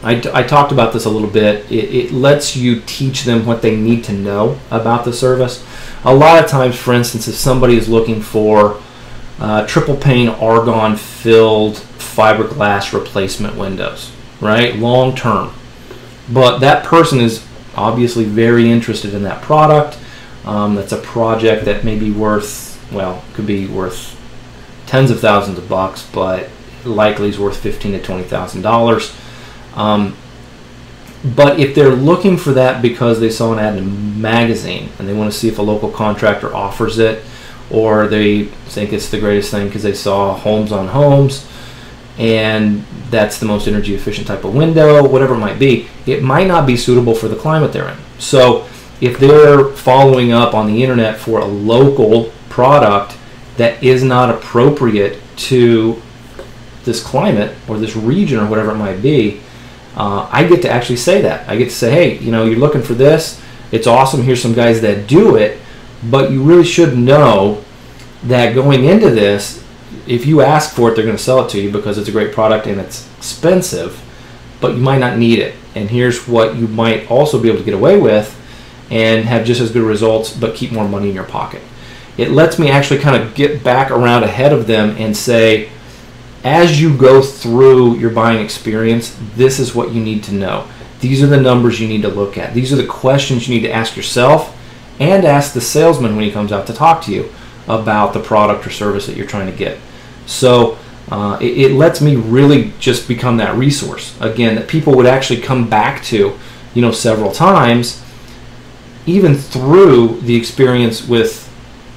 Speaker 2: I talked about this a little bit. It lets you teach them what they need to know about the service. A lot of times, for instance, if somebody is looking for triple pane argon filled fiberglass replacement windows, right, long term, but that person is obviously very interested in that product. That's a project that may be worth, well, could be worth tens of thousands of bucks, but likely is worth $15,000 to $20,000. But if they're looking for that because they saw an ad in a magazine and they want to see if a local contractor offers it, or they think it's the greatest thing because they saw Homes on Homes and that's the most energy efficient type of window, whatever it might be, it might not be suitable for the climate they're in. So if they're following up on the internet for a local product that is not appropriate to this climate or this region or whatever it might be, I get to actually say that. I get to say, hey, you know, you're looking for this. It's awesome. Here's some guys that do it. But you really should know that going into this, if you ask for it, they're going to sell it to you because it's a great product and it's expensive, but you might not need it. And here's what you might also be able to get away with and have just as good results, but keep more money in your pocket. It lets me actually kind of get back around ahead of them and say, as you go through your buying experience, this is what you need to know. These are the numbers you need to look at. These are the questions you need to ask yourself and ask the salesman when he comes out to talk to you about the product or service that you're trying to get. So it lets me really just become that resource, again, that people would actually come back to, you know, several times, even through the experience with,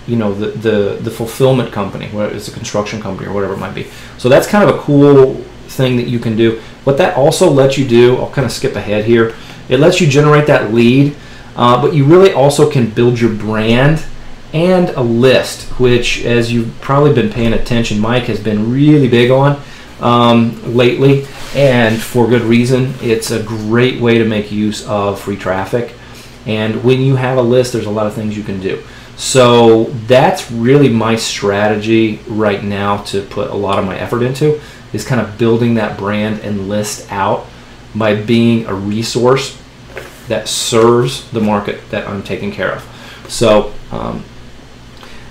Speaker 2: you know, the fulfillment company, whether it's a construction company or whatever it might be. So that's kind of a cool thing that you can do. What that also lets you do, I'll kind of skip ahead here, it lets you generate that lead, but you really also can build your brand and a list, which, as you've probably been paying attention, Mike has been really big on lately, and for good reason. It's a great way to make use of free traffic, and when you have a list, there's a lot of things you can do. So that's really my strategy right now to put a lot of my effort into, is kind of building that brand and list out by being a resource that serves the market that I'm taking care of. So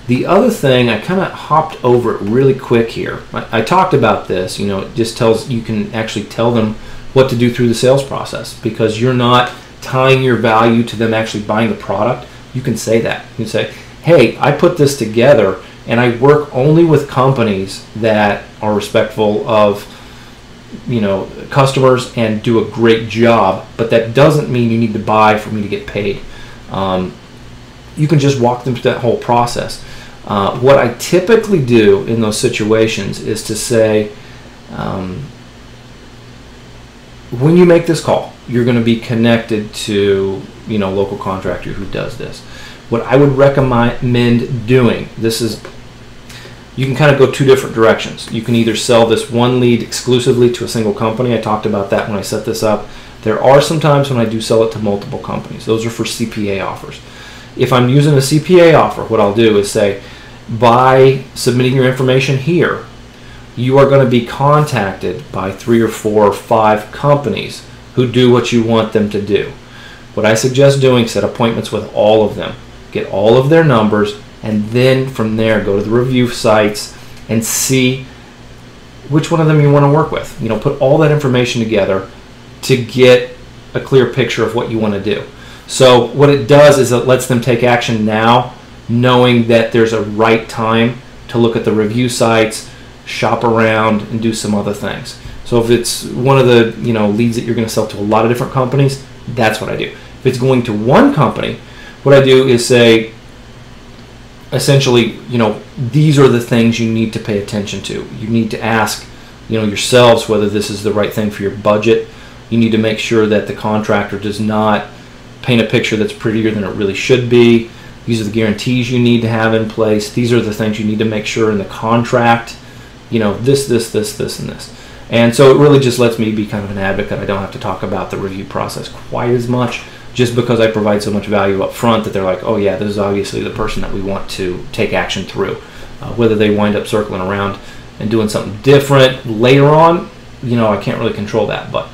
Speaker 2: the other thing, I kind of hopped over it really quick here. I talked about this, you know, it just tells, you can actually tell them what to do through the sales process, because you're not tying your value to them actually buying the product. You can say that. You can say, hey, I put this together and I work only with companies that are respectful of, you know, customers and do a great job, but that doesn't mean you need to buy for me to get paid. You can just walk them through that whole process. What I typically do in those situations is to say, when you make this call, you're going to be connected to, you know, local contractor who does this. What I would recommend doing, this is, you can kind of go two different directions. You can either sell this one lead exclusively to a single company. I talked about that when I set this up. There are some times when I do sell it to multiple companies. Those are for CPA offers. If I'm using a CPA offer, what I'll do is say, by submitting your information here, you are going to be contacted by 3 or 4 or 5 companies who do what you want them to do. What I suggest doing, set appointments with all of them, get all of their numbers, and then from there go to the review sites and see which one of them you want to work with. You know, put all that information together to get a clear picture of what you want to do. So what it does is it lets them take action now, knowing that there's a right time to look at the review sites, shop around, and do some other things. So if it's one of the leads that you're going to sell to a lot of different companies, that's what I do. If it's going to one company, what I do is say, essentially, these are the things you need to pay attention to. You need to ask, yourselves whether this is the right thing for your budget. You need to make sure that the contractor does not paint a picture that's prettier than it really should be. These are the guarantees you need to have in place. These are the things you need to make sure in the contract. This, and this. And so it really just lets me be kind of an advocate. I don't have to talk about the review process quite as much, just because I provide so much value up front that they're like, oh yeah, this is obviously the person that we want to take action through. Whether they wind up circling around and doing something different later on, I can't really control that. But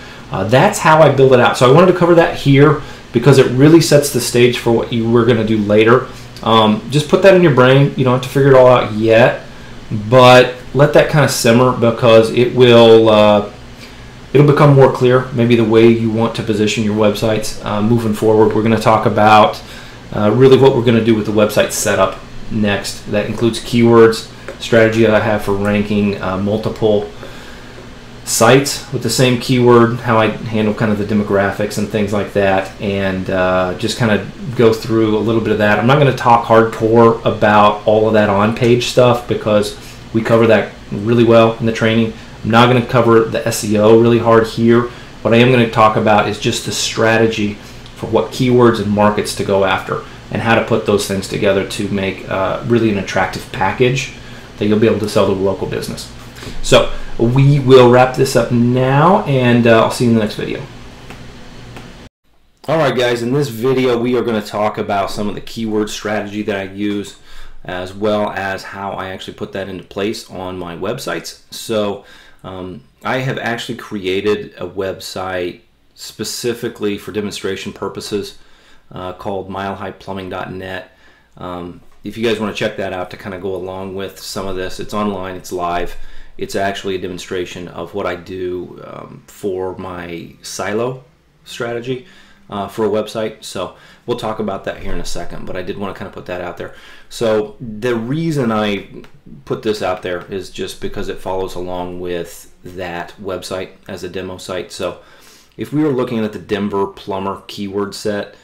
Speaker 2: that's how I build it out. So I wanted to cover that here because it really sets the stage for what you were going to do later. Just put that in your brain. You don't have to figure it all out yet, but let that kind of simmer, because it will it'll become more clear, maybe the way you want to position your websites moving forward. We're going to talk about really what we're going to do with the website setup next. That includes keywords, strategy that I have for ranking multiple sites with the same keyword, how I handle kind of the demographics and things like that, and just kind of go through a little bit of that. I'm not going to talk hardcore about all of that on-page stuff because we cover that really well in the training. I'm not going to cover the SEO really hard here. What I am going to talk about is just the strategy for what keywords and markets to go after and how to put those things together to make really an attractive package that you'll be able to sell to a local business. So we will wrap this up now, and I'll see you in the next video. Alright guys, in this video we are going to talk about some of the keyword strategy that I use, as well as how I actually put that into place on my websites. So I have actually created a website specifically for demonstration purposes called milehighplumbing.net. If you guys want to check that out to kind of go along with some of this, it's online, it's live. It's actually a demonstration of what I do for my silo strategy for a website. So we'll talk about that here in a second, but I did want to kind of put that out there. So the reason I put this out there is just because it follows along with that website as a demo site. So if we were looking at the Denver plumber keyword set,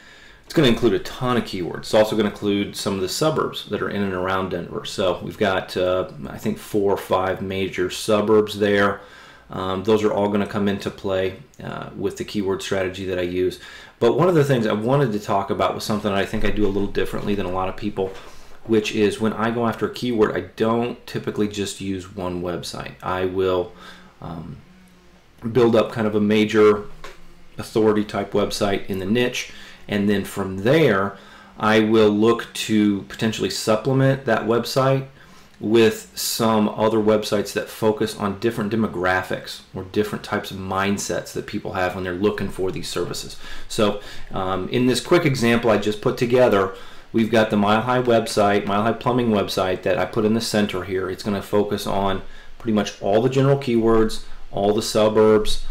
Speaker 2: it's going to include a ton of keywords. It's also going to include some of the suburbs that are in and around Denver. So we've got, I think, 4 or 5 major suburbs there. Those are all going to come into play with the keyword strategy that I use. But one of the things I wanted to talk about was something that I think I do a little differently than a lot of people, which is when I go after a keyword, I don't typically just use one website. I will build up kind of a major authority type website in the niche, and then from there I will look to potentially supplement that website with some other websites that focus on different demographics or different types of mindsets that people have when they're looking for these services. So in this quick example I just put together, we've got the Mile High website, Mile High Plumbing website that I put in the center here. It's going to focus on pretty much all the general keywords, all the suburbs.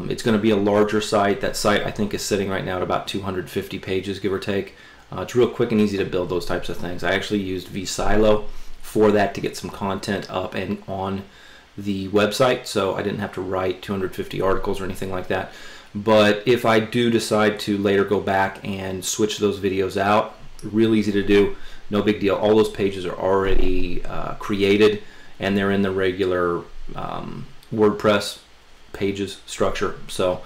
Speaker 2: It's going to be a larger site. That site I think is sitting right now at about 250 pages, give or take. It's real quick and easy to build those types of things. I actually used vSilo for that to get some content up and on the website, so I didn't have to write 250 articles or anything like that. But if I do decide to later go back and switch those videos out, real easy to do, no big deal. All those pages are already created and they're in the regular WordPress pages structure, so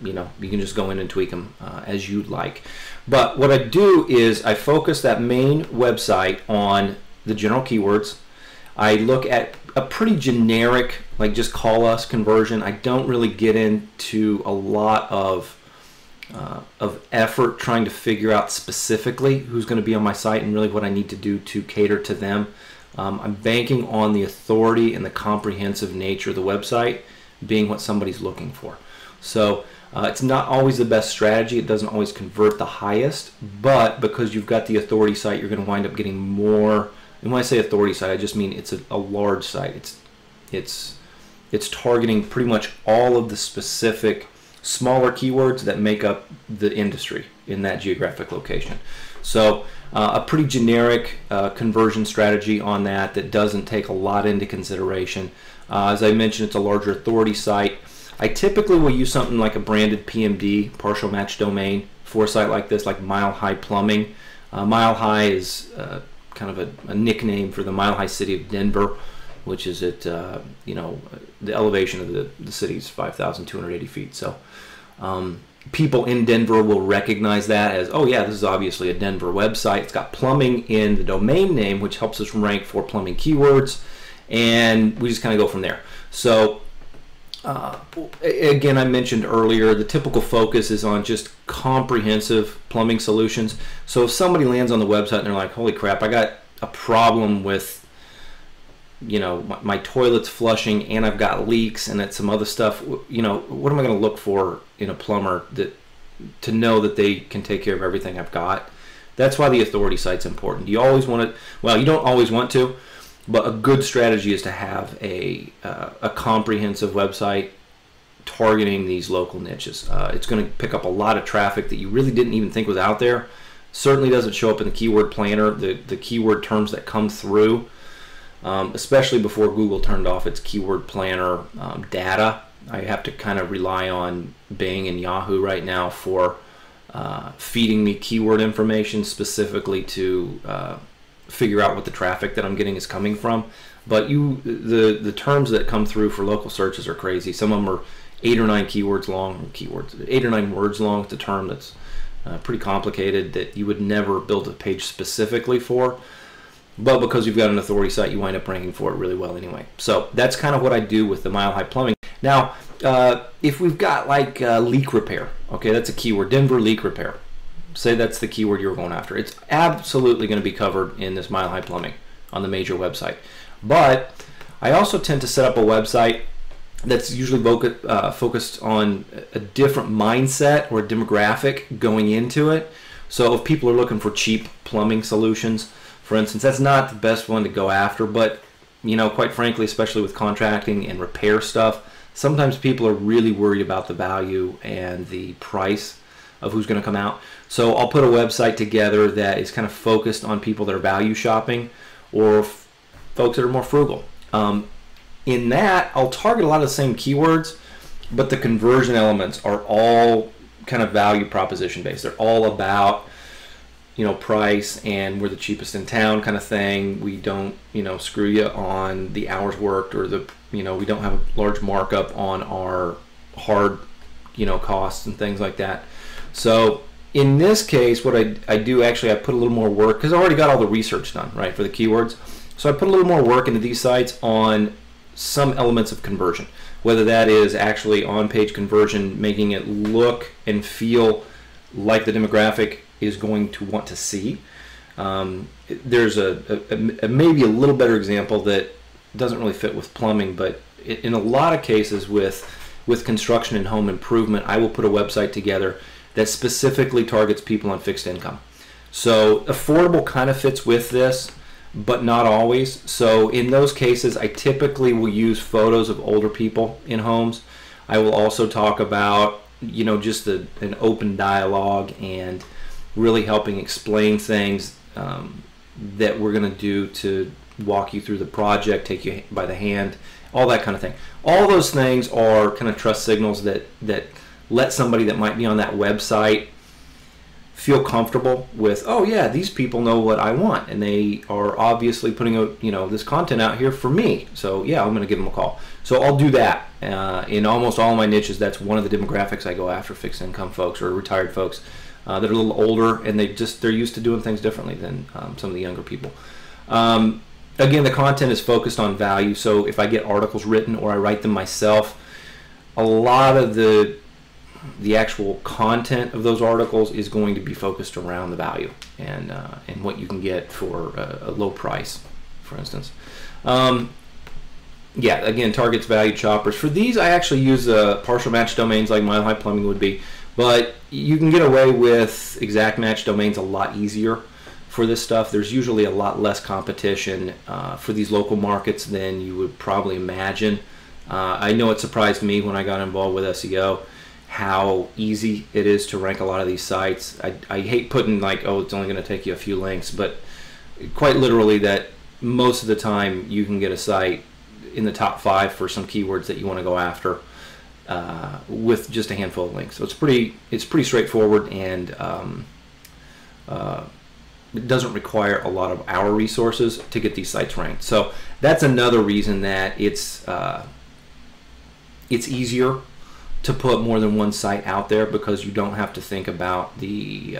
Speaker 2: you can just go in and tweak them as you'd like. But what I do is I focus that main website on the general keywords. I look at a pretty generic, like just call us conversion. I don't really get into a lot of effort trying to figure out specifically who's going to be on my site and really what I need to do to cater to them. I'm banking on the authority and the comprehensive nature of the website being what somebody's looking for. So it's not always the best strategy. It doesn't always convert the highest, but because you've got the authority site, you're going to wind up getting more. And when I say authority site, I just mean it's a large site. It's targeting pretty much all of the specific smaller keywords that make up the industry in that geographic location. So a pretty generic conversion strategy on that doesn't take a lot into consideration. As I mentioned, it's a larger authority site. I typically will use something like a branded PMD, partial match domain, for a site like this, like Mile High Plumbing. Mile High is kind of a nickname for the Mile High city of Denver, which is at the elevation of the city is 5,280 feet. So people in Denver will recognize that as, oh yeah, this is obviously a Denver website. It's got plumbing in the domain name, which helps us rank for plumbing keywords, and we just kind of go from there. So again, I mentioned earlier, the typical focus is on just comprehensive plumbing solutions. So if somebody lands on the website and they're like, holy crap, I got a problem with my toilet's flushing and I've got leaks and it's some other stuff, what am I going to look for in a plumber to know that they can take care of everything I've got? That's why the authority site's important. You always want it, well, you don't always want to, but a good strategy is to have a comprehensive website targeting these local niches. It's going to pick up a lot of traffic that you really didn't even think was out there. Certainly doesn't show up in the keyword planner, the keyword terms that come through, especially before Google turned off its keyword planner data. I have to kind of rely on Bing and Yahoo right now for feeding me keyword information specifically to figure out what the traffic that I'm getting is coming from. But the terms that come through for local searches are crazy. Some of them are 8 or 9 keywords long, 8 or 9 words long. It's a term that's pretty complicated that you would never build a page specifically for. But because you've got an authority site, you wind up ranking for it really well anyway. So that's kind of what I do with the Mile High Plumbing. Now, if we've got like leak repair, okay, that's a keyword, Denver leak repair. Say that's the keyword you're going after. It's absolutely going to be covered in this Mile High Plumbing on the major website. But I also tend to set up a website that's usually focused on a different mindset or demographic going into it. So if people are looking for cheap plumbing solutions, for instance, that's not the best one to go after, but quite frankly, especially with contracting and repair stuff, sometimes people are really worried about the value and the price of who's going to come out. So I'll put a website together that is kind of focused on people that are value shopping or folks that are more frugal. In that, I'll target a lot of the same keywords, but the conversion elements are all kind of value proposition based. They're all about price and we're the cheapest in town kind of thing. We don't screw you on the hours worked, or we don't have a large markup on our hard costs and things like that. So in this case, what I do actually, I put a little more work, because I already got all the research done, right, for the keywords. So I put a little more work into these sites on some elements of conversion, whether that is actually on-page conversion, making it look and feel like the demographic is going to want to see. There's a maybe a little better example that doesn't really fit with plumbing, but in a lot of cases with construction and home improvement, I will put a website together that specifically targets people on fixed income. So affordable kind of fits with this, but not always. So in those cases, I typically will use photos of older people in homes. I will also talk about just an open dialogue and really helping explain things that we're going to do to walk you through the project, take you by the hand, all that kind of thing. All those things are kind of trust signals that let somebody that might be on that website feel comfortable with, oh yeah, these people know what I want, and they are obviously putting out this content out here for me. So yeah, I'm going to give them a call. So I'll do that in almost all my niches. That's one of the demographics I go after: fixed income folks or retired folks that are a little older, and they're used to doing things differently than some of the younger people. Again, the content is focused on value. So if I get articles written or I write them myself, a lot of the actual content of those articles is going to be focused around the value and what you can get for a low price for instance. Yeah, again, targets valued shoppers. For these, I actually use partial match domains like Mile High Plumbing would be, but you can get away with exact match domains a lot easier for this stuff. There's usually a lot less competition for these local markets than you would probably imagine. I know it surprised me when I got involved with SEO how easy it is to rank a lot of these sites. I hate putting like, oh, it's only going to take you a few links, but quite literally that most of the time you can get a site in the top 5 for some keywords that you want to go after with just a handful of links. So it's pretty straightforward, and it doesn't require a lot of our resources to get these sites ranked. So that's another reason that it's easier to put more than one site out there, because you don't have to think about the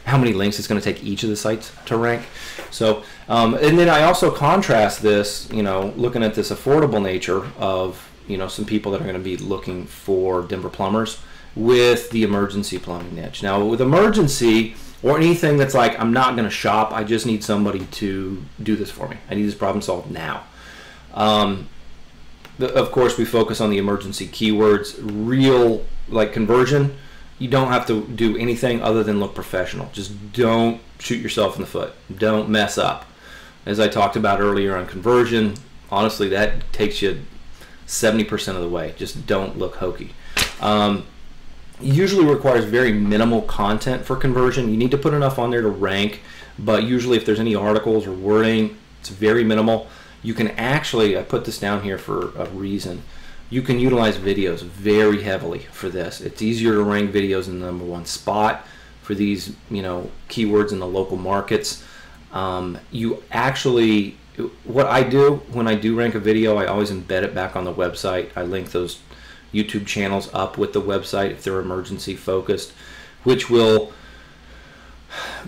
Speaker 2: how many links it's going to take each of the sites to rank. So, and then I also contrast this, looking at this affordable nature of, some people that are going to be looking for Denver plumbers with the emergency plumbing niche. Now, with emergency or anything that's like, I'm not going to shop, I just need somebody to do this for me. I need this problem solved now. Of course, we focus on the emergency keywords. Real, like conversion, you don't have to do anything other than look professional. Just don't shoot yourself in the foot. Don't mess up. As I talked about earlier on conversion, honestly, that takes you 70% of the way. Just don't look hokey. Usually requires very minimal content for conversion. You need to put enough on there to rank, but usually if there's any articles or wording, it's very minimal. You can actually, I put this down here for a reason, you can utilize videos very heavily for this. It's easier to rank videos in the #1 spot for these, keywords in the local markets. You actually, what I do when I do rank a video, I always embed it back on the website. I link those YouTube channels up with the website if they're emergency focused, which will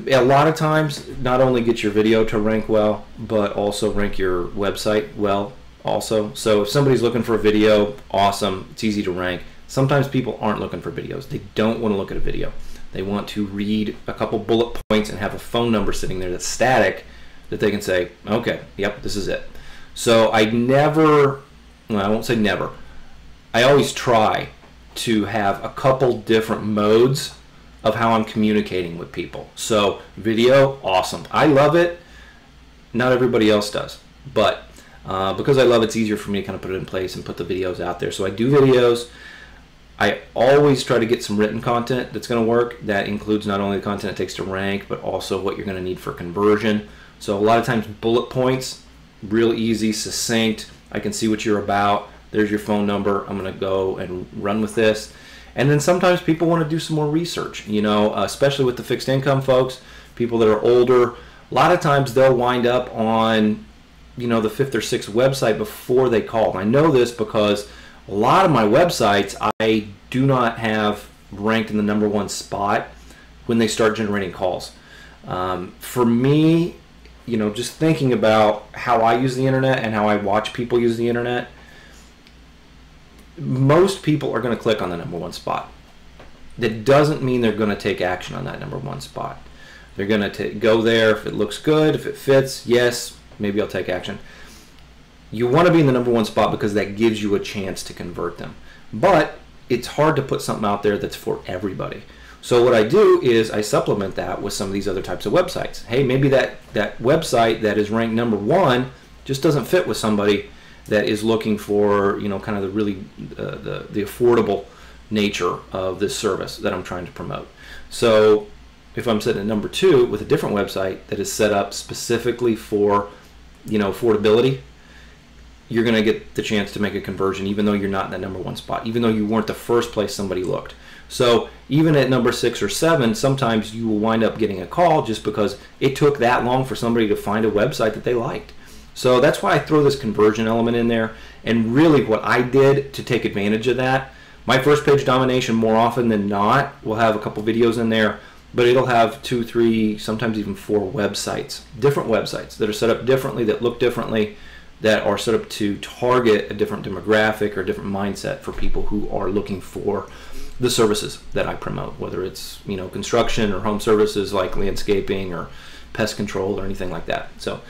Speaker 2: a lot of times not only get your video to rank well, but also rank your website well also. So if somebody's looking for a video, awesome, it's easy to rank. Sometimes people aren't looking for videos. They don't want to look at a video. They want to read a couple bullet points and have a phone number sitting there that's static that they can say, okay, yep, this is it. So I never, well, I won't say never, I always try to have a couple different modes of how I'm communicating with people. So video, awesome. I love it. Not everybody else does, but because I love it, it's easier for me to kind of put it in place and put the videos out there. So I do videos. I always try to get some written content that's going to work. That includes not only the content it takes to rank, but also what you're going to need for conversion. So a lot of times bullet points, real easy, succinct. I can see what you're about. There's your phone number. I'm going to go and run with this. And then sometimes people want to do some more research, especially with the fixed income folks, people that are older. A lot of times they'll wind up on, the 5th or 6th website before they call. And I know this because a lot of my websites I do not have ranked in the #1 spot when they start generating calls. For me, just thinking about how I use the internet and how I watch people use the internet, most people are going to click on the #1 spot. That doesn't mean they're going to take action on that #1 spot. They're going to go there if it looks good, if it fits, yes, maybe I'll take action. You want to be in the #1 spot because that gives you a chance to convert them. But it's hard to put something out there that's for everybody. So what I do is I supplement that with some of these other types of websites. Hey, maybe that website that is ranked #1 just doesn't fit with somebody that is looking for, kind of the really the affordable nature of this service that I'm trying to promote. So if I'm sitting at #2 with a different website that is set up specifically for, affordability, you're going to get the chance to make a conversion even though you're not in that #1 spot, even though you weren't the first place somebody looked. So even at number 6 or 7, sometimes you will wind up getting a call just because it took that long for somebody to find a website that they liked. So that's why I throw this conversion element in there. And really what I did to take advantage of that, my first page domination more often than not will have a couple videos in there, but it'll have 2, 3, sometimes even 4 websites, different websites that are set up differently, that look differently, that are set up to target a different demographic or different mindset for people who are looking for the services that I promote, whether it's construction or home services like landscaping or pest control or anything like that. So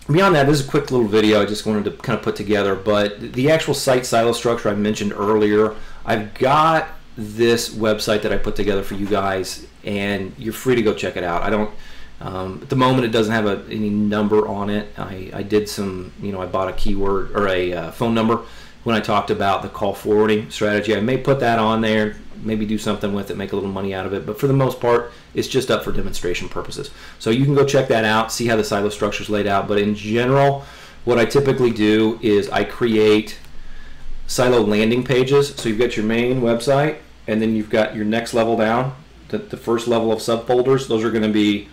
Speaker 2: beyond that, this is a quick little video I just wanted to kind of put together, but the actual site silo structure I mentioned earlier, I've got this website that I put together for you guys, and you're free to go check it out. I don't, at the moment it doesn't have any number on it. I did some, I bought a keyword or a phone number when I talked about the call forwarding strategy. I may put that on there, maybe do something with it, make a little money out of it, but for the most part it's just up for demonstration purposes. So you can go check that out, see how the silo structure is laid out. But in general, what I typically do is I create silo landing pages. So you've got your main website, and then you've got your next level down, the first level of subfolders. Those are going to be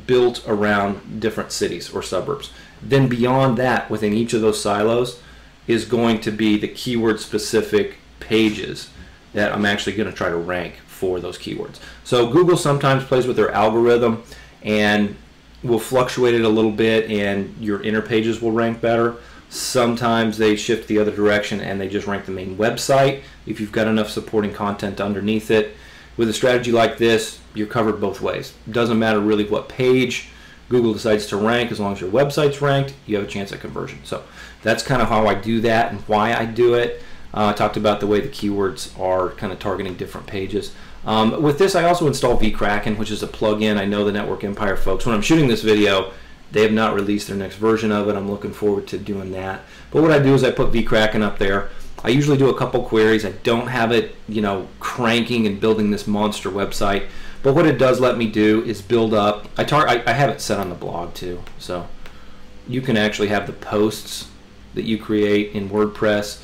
Speaker 2: built around different cities or suburbs. Then beyond that, within each of those silos is going to be the keyword specific pages that I'm actually going to try to rank for those keywords. So Google sometimes plays with their algorithm and will fluctuate it a little bit, and your inner pages will rank better. Sometimes they shift the other direction and they just rank the main website if you've got enough supporting content underneath it. With a strategy like this, you're covered both ways. It doesn't matter really what page Google decides to rank. As long as your website's ranked, you have a chance at conversion. So that's kind of how I do that and why I do it. I talked about the way the keywords are kind of targeting different pages. With this, I also install vKraken, which is a plugin. I know the Network Empire folks, when I'm shooting this video, they have not released their next version of it. I'm looking forward to doing that. But what I do is I put vKraken up there. I usually do a couple queries. I don't have it, cranking and building this monster website. But what it does let me do is build up. I have it set on the blog too, so you can actually have the posts that you create in WordPress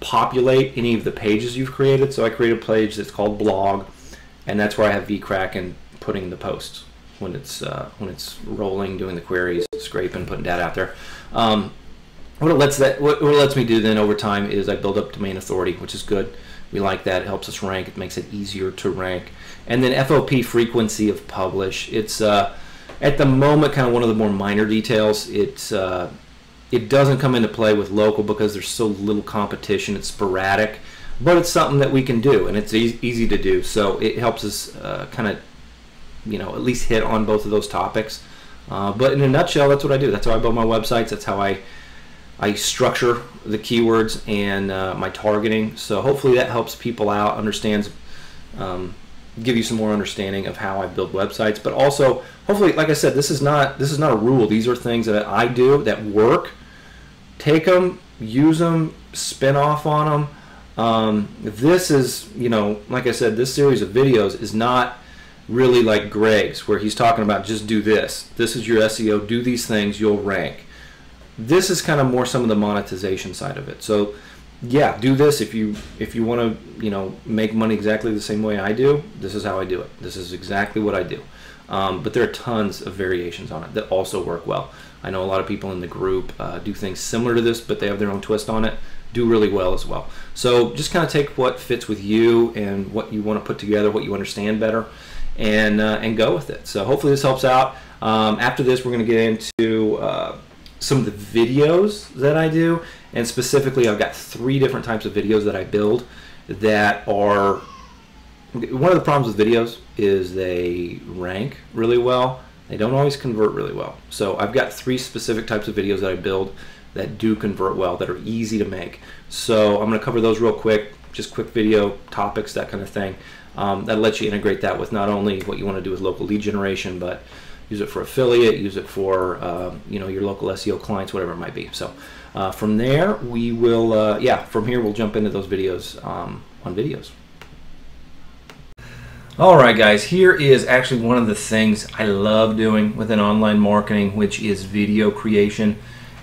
Speaker 2: populate any of the pages you've created. So I create a page that's called blog, and that's where I have vKraken putting the posts when it's rolling, doing the queries, scraping, putting data out there. What it lets me do then over time is I build up domain authority, which is good. We like that. It helps us rank. It makes it easier to rank. And then FOP, frequency of publish. It's at the moment kind of one of the more minor details. It doesn't come into play with local because there's so little competition. It's sporadic, but it's something that we can do, and it's easy to do. So it helps us kind of, at least hit on both of those topics. But in a nutshell, that's what I do. That's how I build my websites. That's how I structure the keywords and my targeting. So hopefully that helps people out, understands, give you some more understanding of how I build websites. But also, hopefully, like I said, this is not a rule. These are things that I do that work. Take them, use them, spin off on them. This is, like I said, this series of videos is not really like Greg's, where he's talking about just do this. This is your SEO. Do these things, you'll rank. This is kind of more some of the monetization side of it. So yeah, do this if you want to make money exactly the same way I do. This is how I do it. This is exactly what I do. But there are tons of variations on it that also work well. I know a lot of people in the group do things similar to this, but they have their own twist on it, do really well as well. So just kind of take what fits with you and what you want to put together, what you understand better, and go with it. So hopefully this helps out. After this, we're going to get into some of the videos that I do, and specifically I've got 3 different types of videos that I build that are, one of the problems with videos is they rank really well. They don't always convert really well. So I've got 3 specific types of videos that I build that do convert well, that are easy to make. So I'm going to cover those real quick, just quick video topics, that kind of thing. That lets you integrate that with not only what you want to do with local lead generation, but use it for affiliate, use it for your local SEO clients, whatever it might be. So from there, we will, from here we'll jump into those videos on videos. Alright guys, here is actually one of the things I love doing within online marketing, which is video creation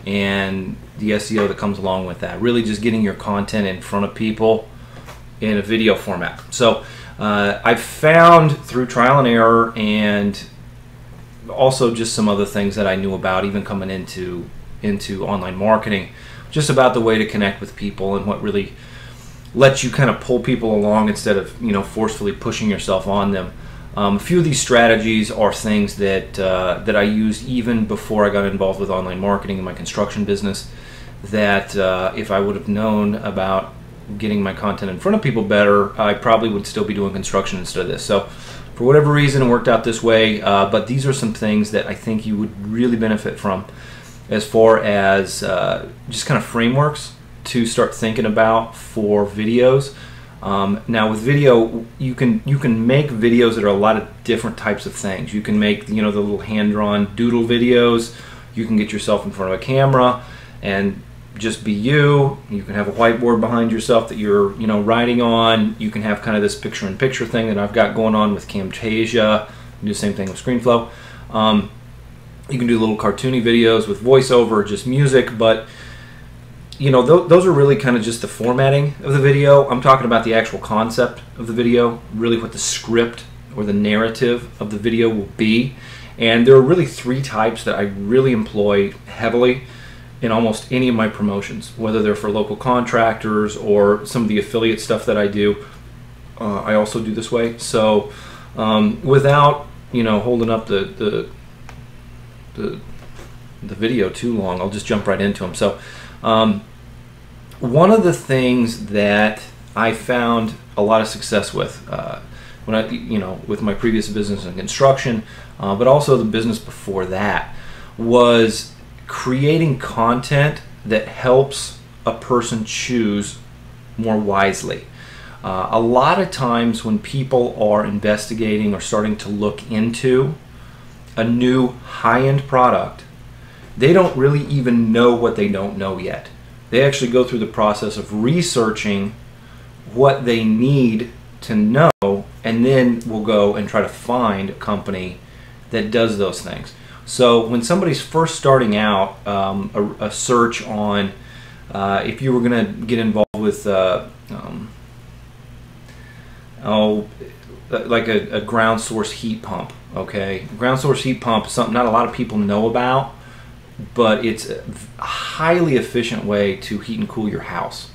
Speaker 2: and the SEO that comes along with that. Really just getting your content in front of people in a video format. So I've found through trial and error, and also just some other things that I knew about even coming into online marketing, just about the way to connect with people and what really lets you kind of pull people along instead of forcefully pushing yourself on them. A few of these strategies are things that I used even before I got involved with online marketing in my construction business, that if I would have known about getting my content in front of people better, I probably would still be doing construction instead of this. So for whatever reason it worked out this way, but these are some things that I think you would really benefit from as far as just kind of frameworks to start thinking about for videos. Now with video, you can make videos that are a lot of different types of things. You can make, you know, the little hand-drawn doodle videos. You can get yourself in front of a camera and just be you. You can have a whiteboard behind yourself that you're, you know, writing on. You can have kind of this picture-in-picture thing that I've got going on with Camtasia. Do the same thing with ScreenFlow. You can do little cartoony videos with voiceover, just music, but you know, those are really kind of just the formatting of the video. I'm talking about the actual concept of the video, really what the script or the narrative of the video will be. And there are really three types that I really employ heavily in almost any of my promotions, whether they're for local contractors or some of the affiliate stuff that I do. I also do this way. So without, you know, holding up the video too long, I'll just jump right into them. So one of the things that I found a lot of success with when I, you know, with my previous business in construction, but also the business before that, was creating content that helps a person choose more wisely. A lot of times when people are investigating or starting to look into a new high-end product, they don't really even know what they don't know yet. They actually go through the process of researching what they need to know, and then will go and try to find a company that does those things. So when somebody's first starting out, a search on if you were going to get involved with like a ground source heat pump, okay? Ground source heat pump is something not a lot of people know about, but it's a highly efficient way to heat and cool your house.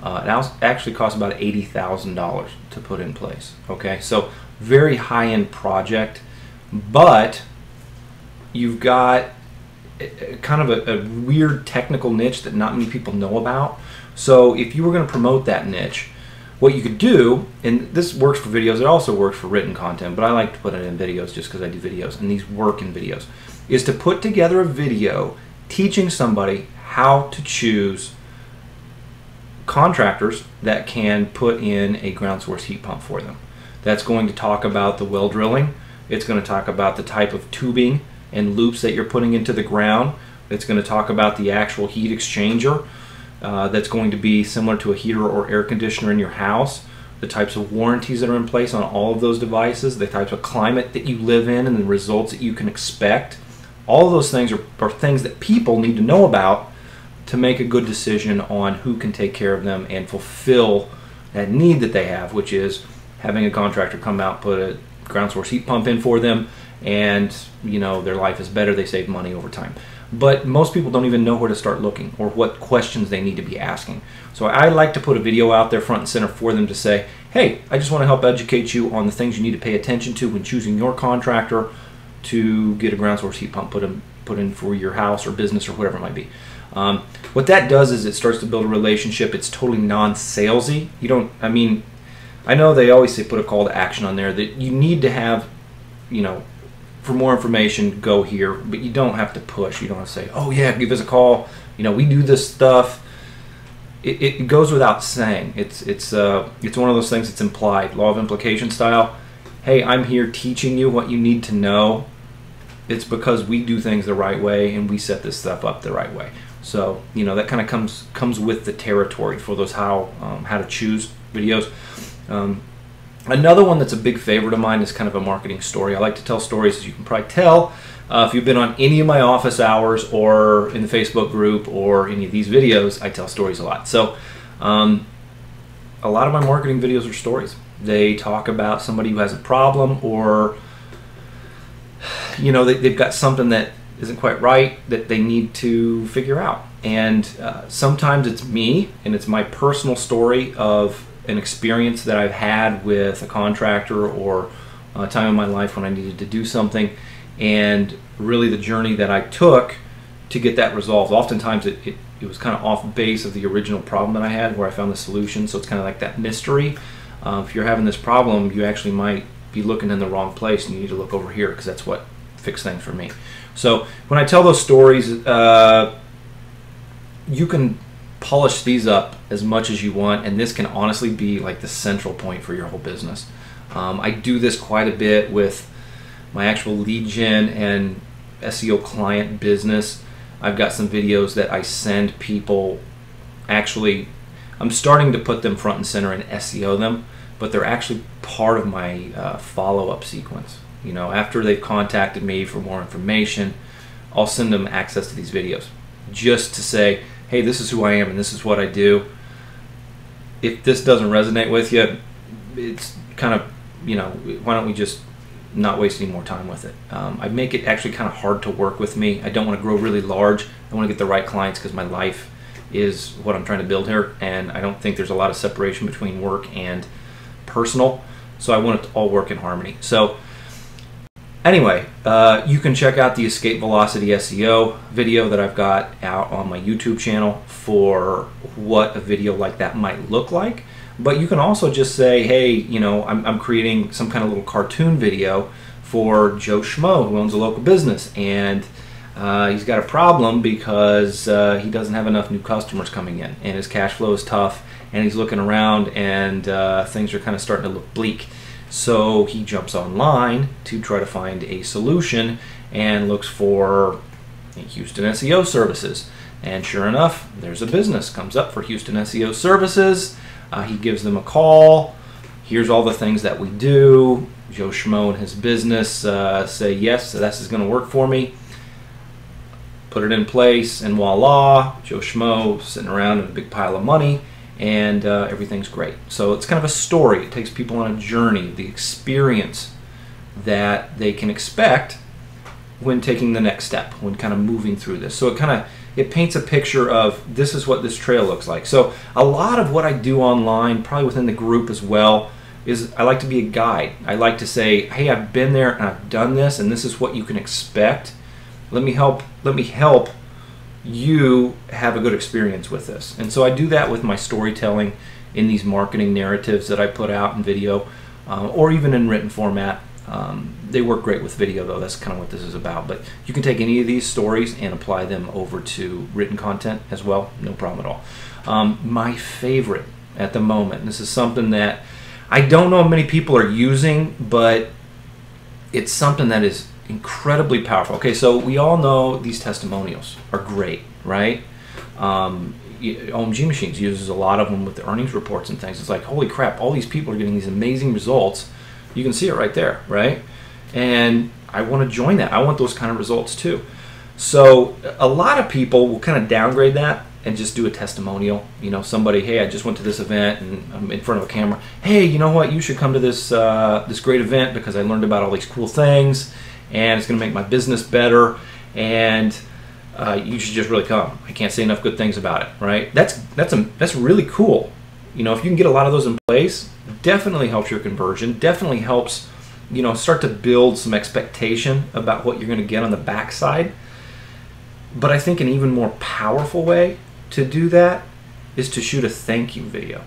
Speaker 2: It actually costs about $80,000 to put in place, okay? So very high-end project, but you've got kind of a weird technical niche that not many people know about. So if you were going to promote that niche, what you could do, and this works for videos, it also works for written content, but I like to put it in videos just because I do videos, and these work in videos, is to put together a video teaching somebody how to choose contractors that can put in a ground source heat pump for them. That's going to talk about the well drilling. It's going to talk about the type of tubing and loops that you're putting into the ground. It's going to talk about the actual heat exchanger that's going to be similar to a heater or air conditioner in your house, the types of warranties that are in place on all of those devices, the types of climate that you live in and the results that you can expect. All of those things are things that people need to know about to make a good decision on who can take care of them and fulfill that need that they have, which is having a contractor come out, put a ground source heat pump in for them, and you know, their life is better, they save money over time. But most people don't even know where to start looking or what questions they need to be asking. So I like to put a video out there front and center for them to say, hey, I just want to help educate you on the things you need to pay attention to when choosing your contractor to get a ground source heat pump put in for your house or business or whatever it might be. What that does is it starts to build a relationship. It's totally non-salesy. You don't, I mean, I know they always say put a call to action on there that you need to have, you know, for more information, go here, but you don't have to push. You don't have to say, oh yeah, give us a call. You know, we do this stuff. It goes without saying. It's one of those things that's implied, law of implication style. Hey, I'm here teaching you what you need to know. It's because we do things the right way and we set this stuff up the right way. So, you know, that kind of comes with the territory for those how to choose videos. Another one that's a big favorite of mine is kind of a marketing story. I like to tell stories, as you can probably tell. If you've been on any of my office hours or in the Facebook group or any of these videos, I tell stories a lot. So a lot of my marketing videos are stories. They talk about somebody who has a problem, or you know, they've got something that isn't quite right that they need to figure out. And sometimes it's me, and it's my personal story of an experience that I've had with a contractor or a time in my life when I needed to do something, and really the journey that I took to get that resolved. Oftentimes it was kind of off base of the original problem that I had, where I found the solution. So it's kind of like that mystery. If you're having this problem, you actually might be looking in the wrong place and you need to look over here, because that's what fixed things for me. So when I tell those stories, you can polish these up as much as you want, and this can honestly be like the central point for your whole business. I do this quite a bit with my actual lead gen and SEO client business. I've got some videos that I send people. Actually, I'm starting to put them front and center and SEO them, but they're actually part of my follow-up sequence. You know, after they've contacted me for more information, I'll send them access to these videos just to say, hey, this is who I am and this is what I do. If this doesn't resonate with you, it's kind of, you know, why don't we just not waste any more time with it. I make it actually kind of hard to work with me. I don't want to grow really large. I want to get the right clients because my life is what I'm trying to build here, and I don't think there's a lot of separation between work and personal, so I want it to all work in harmony. So anyway, you can check out the Escape Velocity SEO video that I've got out on my YouTube channel for what a video like that might look like. But you can also just say, hey, you know, I'm creating some kind of little cartoon video for Joe Schmo, who owns a local business, and he's got a problem because he doesn't have enough new customers coming in, and his cash flow is tough, and he's looking around, and things are kind of starting to look bleak. So he jumps online to try to find a solution and looks for Houston SEO services. And sure enough, there's a business comes up for Houston SEO services. He gives them a call. Here's all the things that we do. Joe Schmo and his business say, yes, this is going to work for me. Put it in place, and voila, Joe Schmo sitting around in a big pile of money, and everything's great. So it's kind of a story. It takes people on a journey, the experience that they can expect when taking the next step, when kind of moving through this. So it paints a picture of this is what this trail looks like. So a lot of what I do online, probably within the group as well, is I like to be a guide. I like to say, hey, I've been there and I've done this, and this is what you can expect. Let me help you have a good experience with this. And so I do that with my storytelling in these marketing narratives that I put out in video, or even in written format. They work great with video, though. That's kind of what this is about. But you can take any of these stories and apply them over to written content as well. No problem at all. My favorite at the moment, this is something that I don't know many people are using, but it's something that is incredibly powerful. Okay, so we all know these testimonials are great, right? OMG Machines uses a lot of them with the earnings reports and things. It's like, holy crap, all these people are getting these amazing results. You can see it right there, right? And I want to join that. I want those kind of results too. So a lot of people will kind of downgrade that and just do a testimonial. You know, somebody, hey, I just went to this event and I'm in front of a camera. Hey, you know what? You should come to this this great event because I learned about all these cool things, and it's going to make my business better, and you should just really come. I can't say enough good things about it, right? That's really cool. You know, if you can get a lot of those in place, definitely helps your conversion, definitely helps, you know, start to build some expectation about what you're going to get on the backside. But I think an even more powerful way to do that is to shoot a thank you video.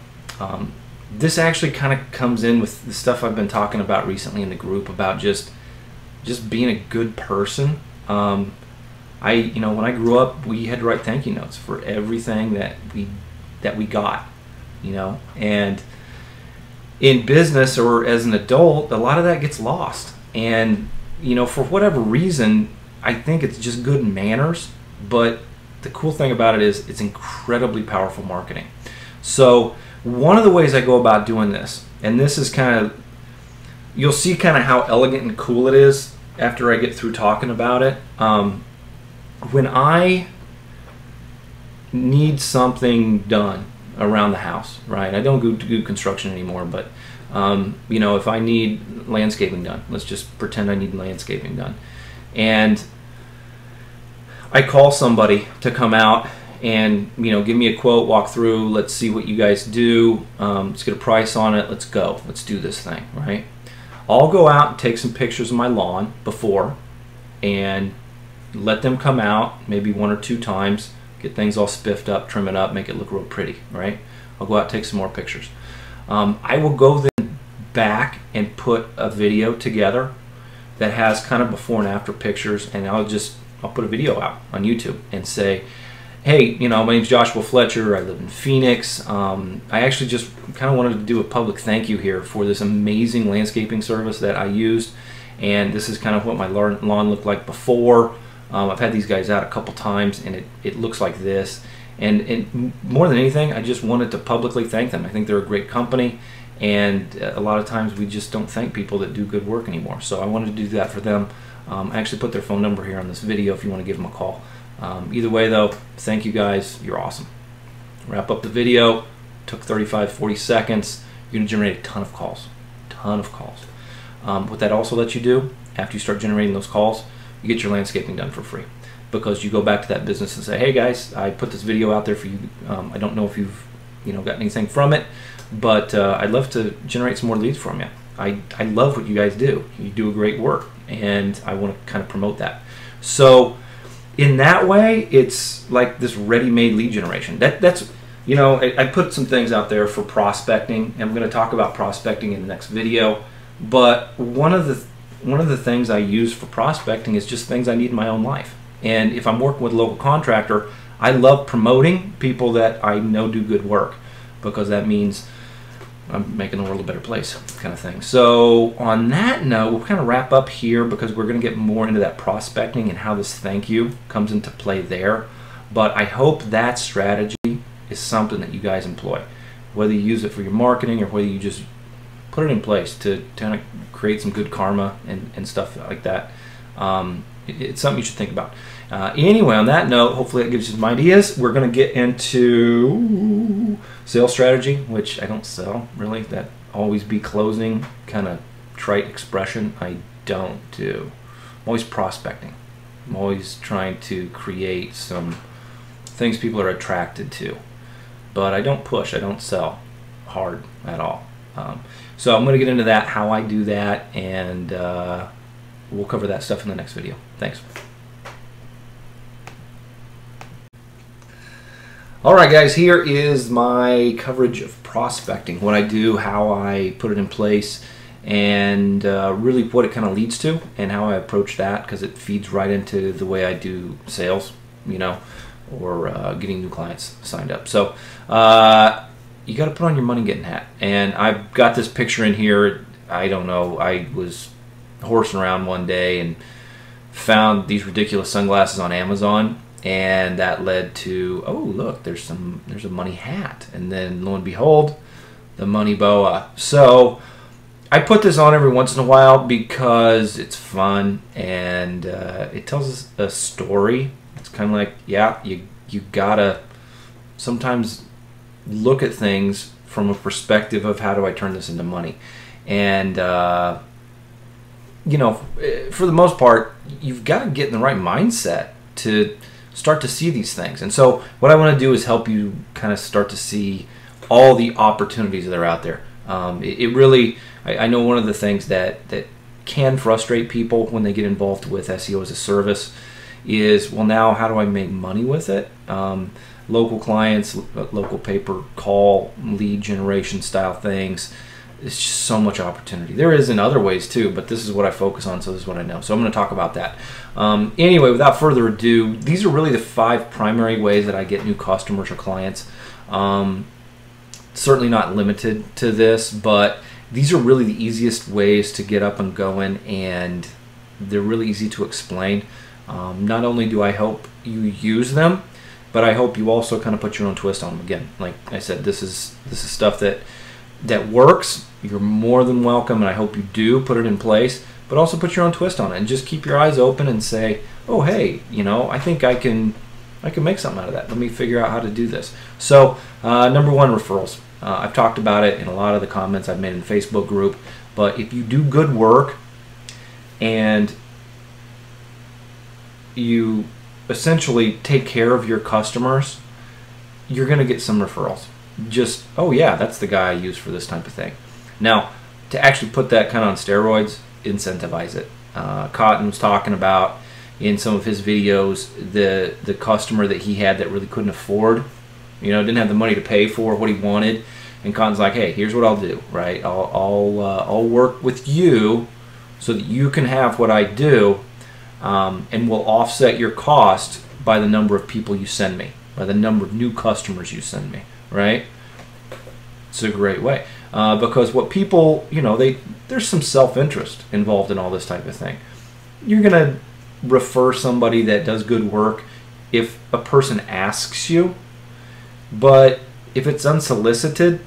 Speaker 2: This actually kind of comes in with the stuff I've been talking about recently in the group about just being a good person. You know, when I grew up, we had to write thank you notes for everything that we got, you know, and in business or as an adult, a lot of that gets lost. And, you know, for whatever reason, I think it's just good manners, but the cool thing about it is it's incredibly powerful marketing. So one of the ways I go about doing this, and this is kind of, you'll see kind of how elegant and cool it is after I get through talking about it. When I need something done around the house, right? I don't do construction anymore, but you know, if I need landscaping done, let's just pretend I need landscaping done, and I call somebody to come out and, you know, give me a quote, walk through, let's see what you guys do, let's get a price on it, let's go, let's do this thing, right? I'll go out and take some pictures of my lawn before and let them come out maybe 1 or 2 times, get things all spiffed up, trim it up, make it look real pretty, right? I'll go out and take some more pictures. I will go then back and put a video together that has kind of before and after pictures, and I'll put a video out on YouTube and say, hey, you know, my name's Joshua Fletcher, I live in Phoenix. I actually just kind of wanted to do a public thank you here for this amazing landscaping service that I used, and this is kind of what my lawn looked like before. I've had these guys out a couple times, and it looks like this. And more than anything, I just wanted to publicly thank them. I think they're a great company, and a lot of times we just don't thank people that do good work anymore. So I wanted to do that for them. I actually put their phone number here on this video if you want to give them a call. Either way though, thank you guys, you're awesome. Wrap up the video, took 35-40 seconds. You're going to generate a ton of calls. What that also lets you do, after you start generating those calls, you get your landscaping done for free. Because you go back to that business and say, hey guys, I put this video out there for you. I don't know if you've got anything from it, but I'd love to generate some more leads from you. I love what you guys do. You do a great work, and I want to kind of promote that. So in that way, it's like this ready-made lead generation. That's I put some things out there for prospecting, and I'm going to talk about prospecting in the next video. But one of the things I use for prospecting is just things I need in my own life. And if I'm working with a local contractor, I love promoting people that I know do good work, because that means I'm making the world a better place, kind of thing. So on that note, we'll kind of wrap up here, because we're going to get more into that prospecting and how this thank you comes into play there. But I hope that strategy is something that you guys employ, whether you use it for your marketing or whether you just put it in place to kind of create some good karma and stuff like that. It's something you should think about. Anyway, on that note, hopefully that gives you some ideas. We're going to get into sales strategy, which I don't sell, really. That always be closing kind of trite expression. I don't do. I'm always prospecting. I'm always trying to create some things people are attracted to. But I don't push. I don't sell hard at all. So I'm going to get into that, how I do that, and we'll cover that stuff in the next video. Thanks. Alright guys, here is my coverage of prospecting, what I do, how I put it in place, and really what it kind of leads to and how I approach that, because it feeds right into the way I do sales, or getting new clients signed up. So you got to put on your money getting hat. And I've got this picture in here. I don't know, I was horsing around one day and found these ridiculous sunglasses on Amazon, and that led to, oh look, there's a money hat, and then lo and behold, the money boa. So I put this on every once in a while because it's fun, and it tells us a story. It's kind of like, yeah, you gotta sometimes look at things from a perspective of, how do I turn this into money? And for the most part, you've got to get in the right mindset to start to see these things. And so what I want to do is help you kind of start to see all the opportunities that are out there. It really, I know one of the things that can frustrate people when they get involved with SEO as a service is, well, now how do I make money with it? Local clients, local pay-per-call, lead generation style things. It's just so much opportunity. There is in other ways too, but this is what I focus on, so this is what I know. So I'm going to talk about that. Anyway, without further ado, these are really the 5 primary ways that I get new customers or clients. Certainly not limited to this, but these are really the easiest ways to get up and going, and they're really easy to explain. Not only do I hope you use them, but I hope you also kind of put your own twist on them. Again, like I said, this is stuff that works. You're more than welcome, and I hope you do put it in place, but also put your own twist on it, and just keep your eyes open and say, oh hey, I think I can make something out of that. Let me figure out how to do this. So number 1, referrals. I've talked about it in a lot of the comments I've made in the Facebook group, but if you do good work and you essentially take care of your customers, you're going to get some referrals. Just, oh yeah, that's the guy I use for this type of thing. Now, to actually put that kind of on steroids, incentivize it. Cotton was talking about in some of his videos the customer that he had that really couldn't afford, didn't have the money to pay for what he wanted. And Cotton's like, hey, here's what I'll do, right? I'll work with you so that you can have what I do, and we'll offset your cost by the number of people you send me, by the number of new customers you send me, right? It's a great way. Because what people, you know, there's some self-interest involved in all this type of thing. You're going to refer somebody that does good work if a person asks you, but if it's unsolicited,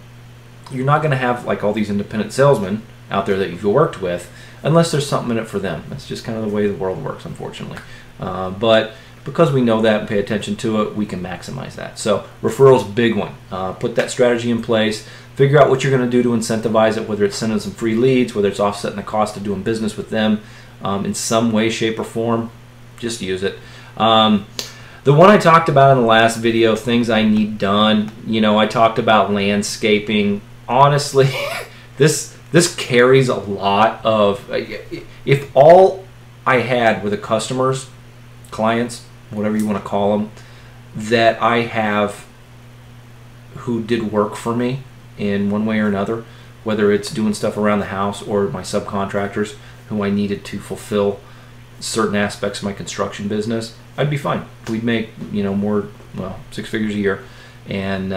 Speaker 2: you're not going to have like all these independent salesmen out there that you've worked with unless there's something in it for them. That's just kind of the way the world works, unfortunately. But because we know that and pay attention to it, we can maximize that. So referrals, big one. Put that strategy in place. Figure out what you're going to do to incentivize it, whether it's sending some free leads, whether it's offsetting the cost of doing business with them in some way, shape, or form. Just use it. The one I talked about in the last video, things I need done, you know, I talked about landscaping. Honestly, this carries a lot of, if all I had were the customers, clients, whatever you want to call them, that I have who did work for me in one way or another, whether it's doing stuff around the house or my subcontractors who I needed to fulfill certain aspects of my construction business, I'd be fine. We'd make, you know, more, well, 6 figures a year, and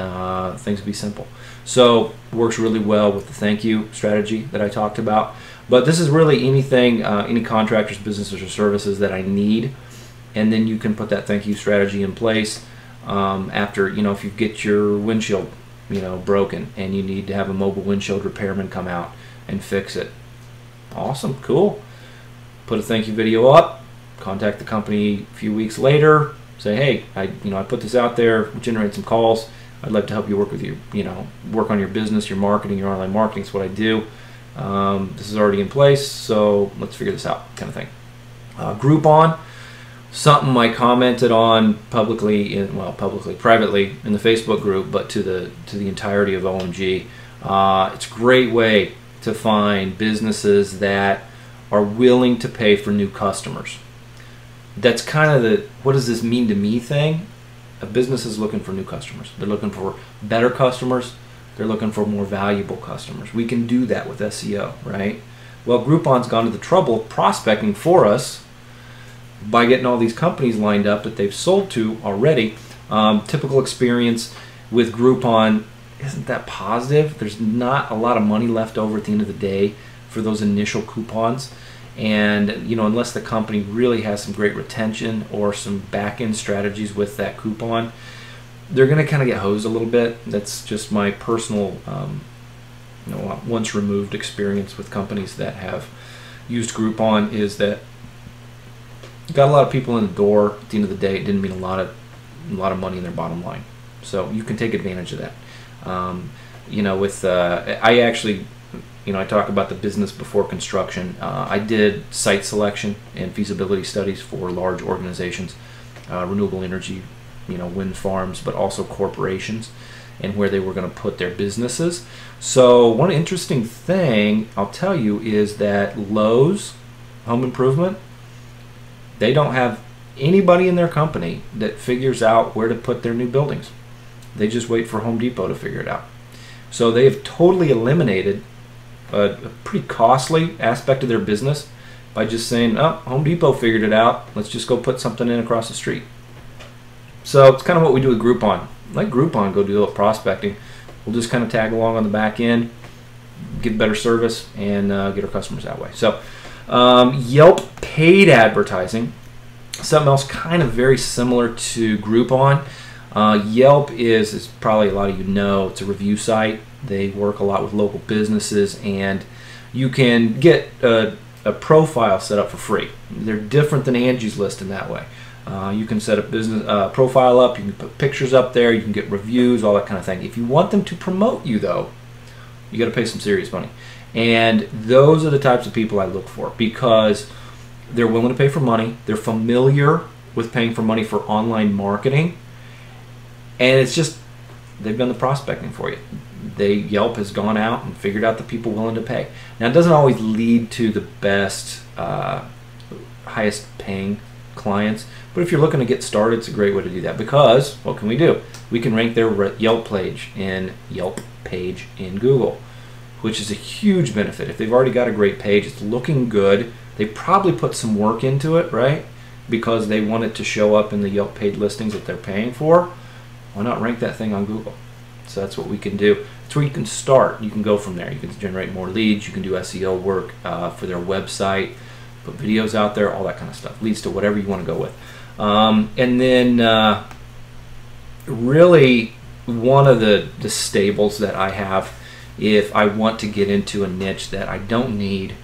Speaker 2: things would be simple. So works really well with the thank you strategy that I talked about. But this is really anything, any contractors, businesses, or services that I need, and then you can put that thank you strategy in place after, you know, if you get your windshield, you know, broken and you need to have a mobile windshield repairman come out and fix it. Awesome, cool. Put a thank you video up, contact the company a few weeks later, say, hey, I put this out there, generate some calls. I'd like to help you work with you, work on your business, your marketing, your online marketing. It's what I do. This is already in place, so let's figure this out, kind of thing. Groupon, something I commented on publicly, privately in the Facebook group, but to the entirety of OMG. It's a great way to find businesses that are willing to pay for new customers. That's kind of the what does this mean to me thing. A business is looking for new customers. They're looking for better customers. They're looking for more valuable customers. We can do that with SEO, right? Well, Groupon's gone to the trouble of prospecting for us by getting all these companies lined up that they've sold to already. Typical experience with Groupon isn't that positive. There's not a lot of money left over at the end of the day for those initial coupons. And unless the company really has some great retention or some back-end strategies with that coupon, they're going to kind of get hosed a little bit. That's just my personal once removed experience with companies that have used Groupon, is that got a lot of people in the door. At the end of the day, it didn't mean a lot of money in their bottom line. So you can take advantage of that. I actually, I talk about the business before construction. I did site selection and feasibility studies for large organizations, renewable energy, wind farms, but also corporations, and where they were going to put their businesses. So one interesting thing I'll tell you is that Lowe's Home Improvement, they don't have anybody in their company that figures out where to put their new buildings. They just wait for Home Depot to figure it out. So they have totally eliminated a pretty costly aspect of their business by just saying, oh, Home Depot figured it out, let's just go put something in across the street. So it's kind of what we do with Groupon. Let Groupon go do a little prospecting. We'll just kind of tag along on the back end, give better service, and get our customers that way. So Yelp paid advertising, something else kind of very similar to Groupon. Yelp is probably a lot of you know, it's a review site. They work a lot with local businesses, and you can get a profile set up for free. They're different than Angie's List in that way. You can set a business profile up, you can put pictures up there, you can get reviews, all that kind of thing. If you want them to promote you, though, you got to pay some serious money. And those are the types of people I look for, because they're willing to pay for money, they're familiar with paying for money for online marketing, and it's just, they've done the prospecting for you. Yelp has gone out and figured out the people willing to pay. Now, it doesn't always lead to the best, highest paying clients. But if you're looking to get started, it's a great way to do that, because what can we do? We can rank their Yelp page in Google, which is a huge benefit. If they've already got a great page, it's looking good, they probably put some work into it, right? Because they want it to show up in the Yelp paid listings that they're paying for. Why not rank that thing on Google? So that's what we can do. It's where you can start. You can go from there. You can generate more leads. You can do SEO work for their website, put videos out there, all that kind of stuff. Leads to whatever you want to go with. And then really one of the stables that I have, if I want to get into a niche that I don't need,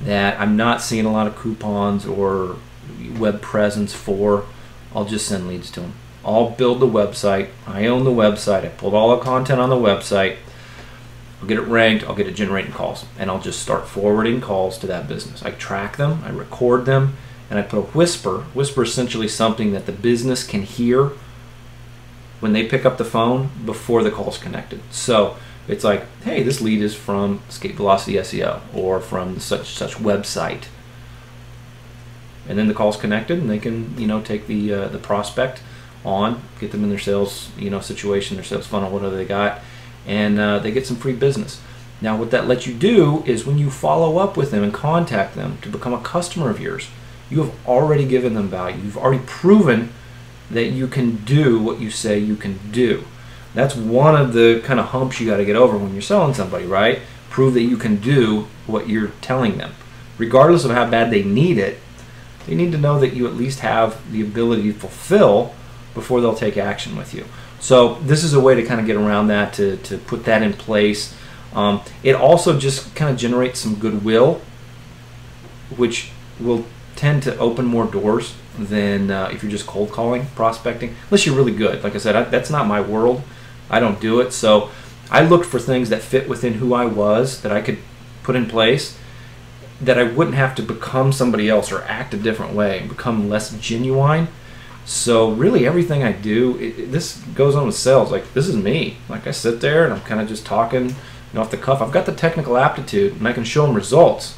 Speaker 2: that I'm not seeing a lot of coupons or web presence for, I'll just send leads to them. I'll build the website. I own the website. I pulled all the content on the website. I'll get it ranked. I'll get it generating calls, and I'll just start forwarding calls to that business. I track them. I record them, and I put a whisper. Whisper is essentially something that the business can hear when they pick up the phone before the call's connected. So it's like, hey, this lead is from Escape Velocity SEO or from such website. And then the call's connected, and they can, take the prospect on, get them in their sales, situation, their sales funnel, whatever they got, and they get some free business. Now, what that lets you do is when you follow up with them and contact them to become a customer of yours, you have already given them value. You've already proven that you can do what you say you can do. That's one of the kind of humps you got to get over when you're selling somebody, right? Prove that you can do what you're telling them. Regardless of how bad they need it, they need to know that you at least have the ability to fulfill before they'll take action with you. So this is a way to kind of get around that, to put that in place. It also just kind of generates some goodwill, which will tend to open more doors than if you're just cold calling, prospecting, unless you're really good. Like I said, that's not my world. I don't do it. So I looked for things that fit within who I was, that I could put in place, that I wouldn't have to become somebody else or act a different way and become less genuine. So really everything I do, this goes on with sales. Like, this is me. Like, I sit there and I'm kind of just talking off the cuff. I've got the technical aptitude and I can show them results,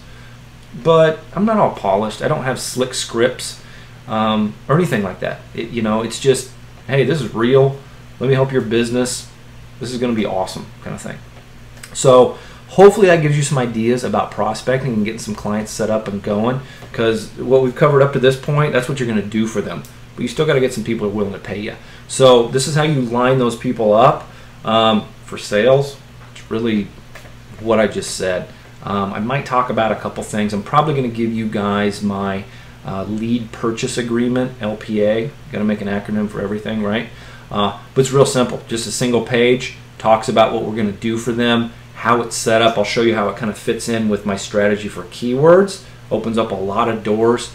Speaker 2: but I'm not all polished. I don't have slick scripts or anything like that. It's just, hey, this is real. Let me help your business. This is going to be awesome, kind of thing. So hopefully that gives you some ideas about prospecting and getting some clients set up and going, because what we've covered up to this point, that's what you're going to do for them. But you still got to get some people who are willing to pay you. So this is how you line those people up for sales. It's really what I just said. I might talk about a couple things. I'm probably going to give you guys my lead purchase agreement, LPA. Got to make an acronym for everything, right? But it's real simple. Just a single page, talks about what we're going to do for them, how it's set up. I'll show you how it kind of fits in with my strategy for keywords. Opens up a lot of doors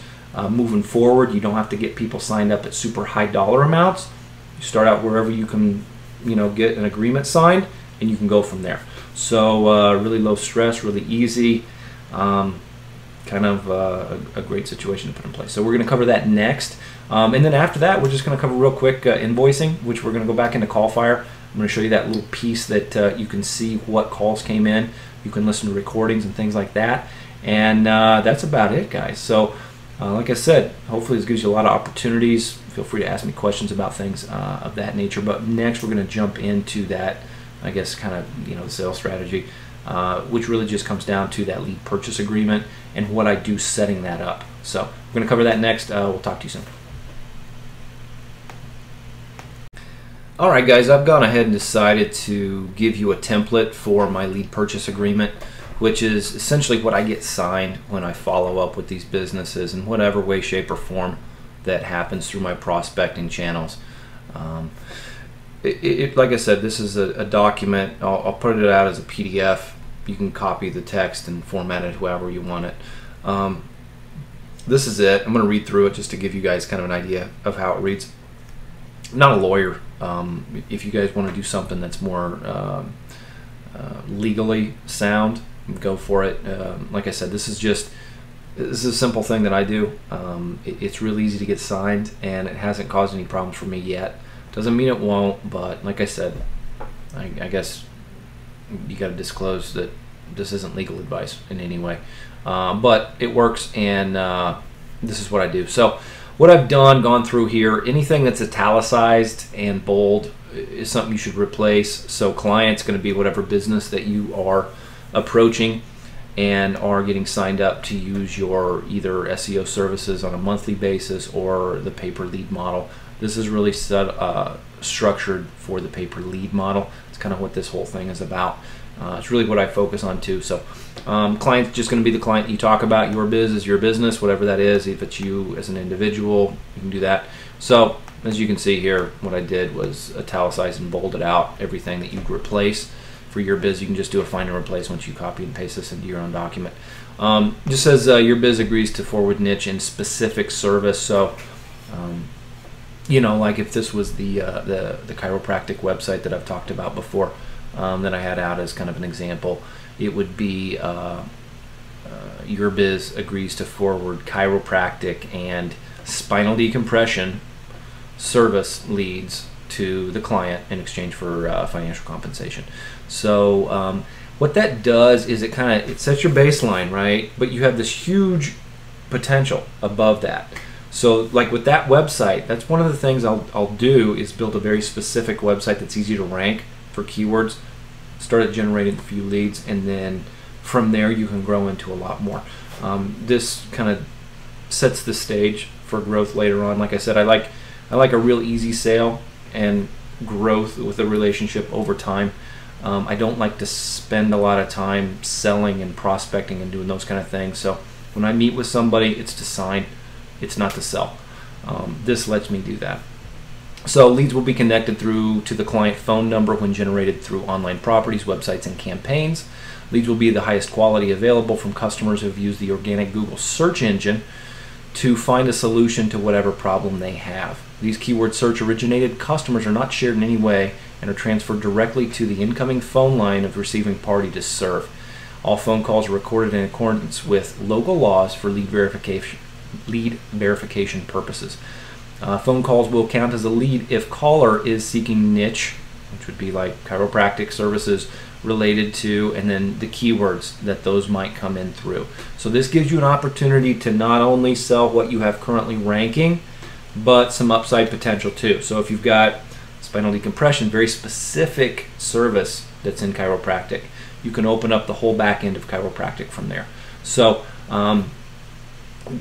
Speaker 2: moving forward. You don't have to get people signed up at super high dollar amounts. You start out wherever you can, get an agreement signed, and you can go from there. So really low stress, really easy, kind of a great situation to put in place. So we're going to cover that next. And then after that, we're just going to cover real quick invoicing, which we're going to go back into CallFire. I'm going to show you that little piece that you can see what calls came in. You can listen to recordings and things like that. And that's about it, guys. So like I said, hopefully this gives you a lot of opportunities. Feel free to ask me questions about things of that nature. But next we're going to jump into that, I guess, kind of, the sales strategy, which really just comes down to that lead purchase agreement and what I do setting that up. So we're going to cover that next. We'll talk to you soon. Alright guys, I've gone ahead and decided to give you a template for my lead purchase agreement, which is essentially what I get signed when I follow up with these businesses in whatever way, shape, or form that happens through my prospecting channels. Like I said, this is a document. I'll put it out as a PDF. You can copy the text and format it however you want it. This is it. I'm going to read through it just to give you guys kind of an idea of how it reads. I'm not a lawyer. If you guys want to do something that's more legally sound, go for it. Like I said, this is a simple thing that I do. It's really easy to get signed, and it hasn't caused any problems for me yet. Doesn't mean it won't, but like I said, I guess you got to disclose that this isn't legal advice in any way. But it works, and this is what I do. So what I've gone through here, anything that's italicized and bold is something you should replace. So client's going to be whatever business that you are approaching and are getting signed up to use your either SEO services on a monthly basis or the pay-per-lead model. This is really structured for the pay-per-lead model. It's kind of what this whole thing is about. It's really what I focus on too. So client's just going to be the client you talk about. Your biz is your business, whatever that is. If it's you as an individual, you can do that. So as you can see here, what I did was italicize and bolded out everything that you replace. For your biz, you can just do a find and replace once you copy and paste this into your own document. Just says your biz agrees to forward niche and specific service. So you know, like if this was the chiropractic website that I've talked about before, that I had out as kind of an example, it would be your biz agrees to forward chiropractic and spinal decompression service leads to the client in exchange for financial compensation. So what that does is it sets your baseline, right? But you have this huge potential above that. So like with that website, that's one of the things I'll do is build a very specific website that's easy to rank for keywords, started generating a few leads, and then from there you can grow into a lot more. This kind of sets the stage for growth later on. Like I said, I like a real easy sale and growth with a relationship over time. I don't like to spend a lot of time selling and prospecting and doing those kind of things. So when I meet with somebody, it's to sign, it's not to sell. This lets me do that. So leads will be connected through to the client phone number when generated through online properties, websites, and campaigns. Leads will be the highest quality available from customers who have used the organic Google search engine to find a solution to whatever problem they have. These keyword search originated customers are not shared in any way and are transferred directly to the incoming phone line of the receiving party to serve. All phone calls are recorded in accordance with local laws for lead verification purposes. Phone calls will count as a lead if caller is seeking niche, which would be like chiropractic services related to, and then the keywords that those might come in through. So this gives you an opportunity to not only sell what you have currently ranking, but some upside potential too. So if you've got spinal decompression, very specific service that's in chiropractic, you can open up the whole back end of chiropractic from there. So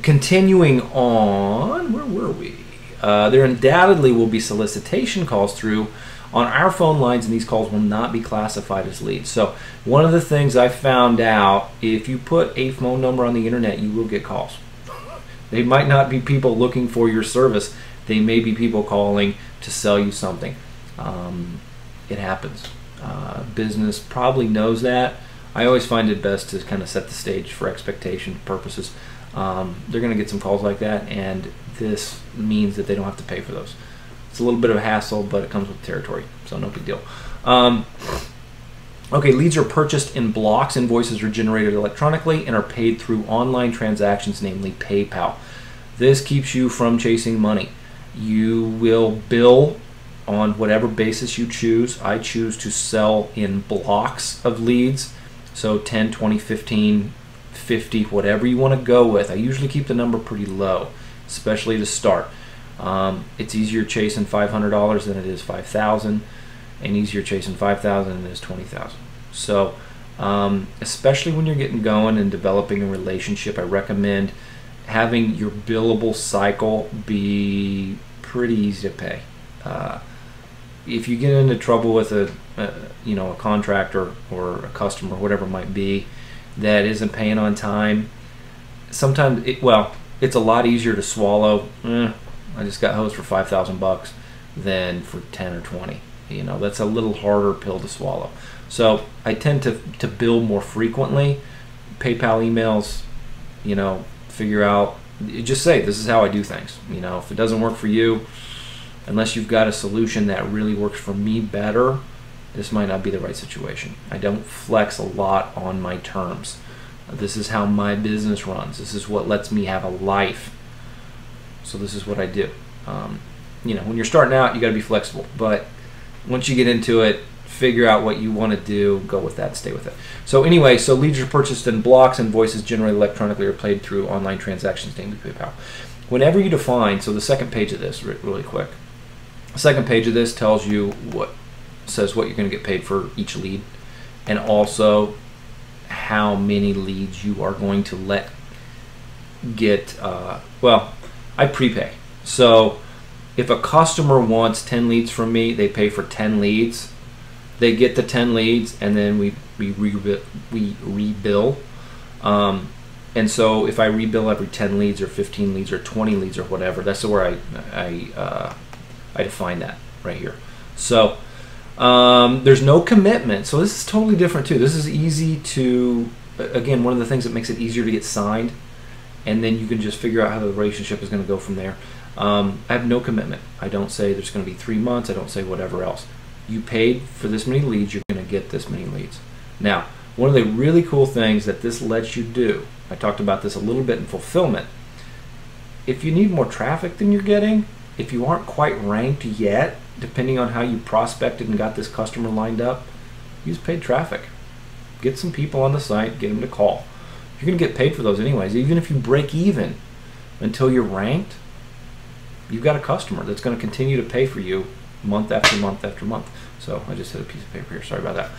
Speaker 2: continuing on, where were we? There undoubtedly will be solicitation calls through on our phone lines, and these calls will not be classified as leads. So one of the things I found out, if you put a phone number on the internet, you will get calls. They might not be people looking for your service. They may be people calling to sell you something. It happens. Business probably knows that. I always find it best to kind of set the stage for expectation purposes. They're going to get some calls like that, and this means that they don't have to pay for those. It's a little bit of a hassle, but it comes with the territory, so no big deal. Okay, leads are purchased in blocks. Invoices are generated electronically and are paid through online transactions, namely PayPal. This keeps you from chasing money. You will bill on whatever basis you choose. I choose to sell in blocks of leads, so 10, 20, 15, 50, whatever you want to go with. I usually keep the number pretty low, especially to start. It's easier chasing $500 than it is $5,000, and easier chasing $5,000 than it is $20,000. So especially when you're getting going and developing a relationship, I recommend having your billable cycle be pretty easy to pay. If you get into trouble with a contractor or a customer, whatever it might be, that isn't paying on time, sometimes it's a lot easier to swallow. I just got hosed for $5,000 than for 10 or 20. That's a little harder pill to swallow. So I tend to bill more frequently. PayPal emails, figure out, just say, this is how I do things. If it doesn't work for you, unless you've got a solution that really works for me better, this might not be the right situation. I don't flex a lot on my terms. This is how my business runs. This is what lets me have a life. So this is what I do. When you're starting out, you got to be flexible. But once you get into it, figure out what you want to do, go with that, stay with it. So anyway, leads are purchased in blocks, invoices generated electronically or paid through online transactions, namely PayPal. whenever you define, so the second page of this, really quick, the second page of this tells you says what you're going to get paid for each lead, and also how many leads you are going to get. Well, I prepay. So if a customer wants 10 leads from me, they pay for 10 leads. They get the 10 leads, and then we rebill. And so if I rebill every 10 leads or 15 leads or 20 leads or whatever, that's where I define that right here. So there's no commitment. So this is totally different too. This is easy to, again, one of the things that makes it easier to get signed, and then you can just figure out how the relationship is going to go from there. I have no commitment. I don't say there's going to be 3 months. I don't say whatever else. You paid for this many leads, you're going to get this many leads. Now, one of the really cool things that this lets you do, I talked about this a little bit in fulfillment. If you need more traffic than you're getting, if you aren't quite ranked yet, depending on how you prospected and got this customer lined up, use paid traffic. Get some people on the site, get them to call. You're going to get paid for those anyways. Even if you break even until you're ranked, you've got a customer that's going to continue to pay for you month after month after month. So I just hit a piece of paper here. Sorry about that.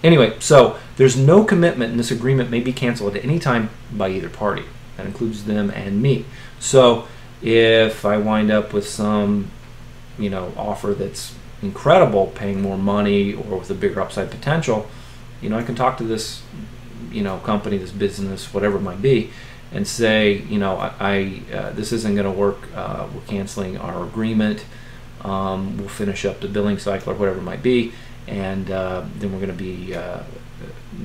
Speaker 2: Anyway, so there's no commitment, and this agreement may be canceled at any time by either party. That includes them and me. So if I wind up with some, offer that's incredible, paying more money or with a bigger upside potential, I can talk to this, company, this business, whatever it might be, and say, this isn't going to work. We're canceling our agreement. We'll finish up the billing cycle or whatever it might be, and then we're going to be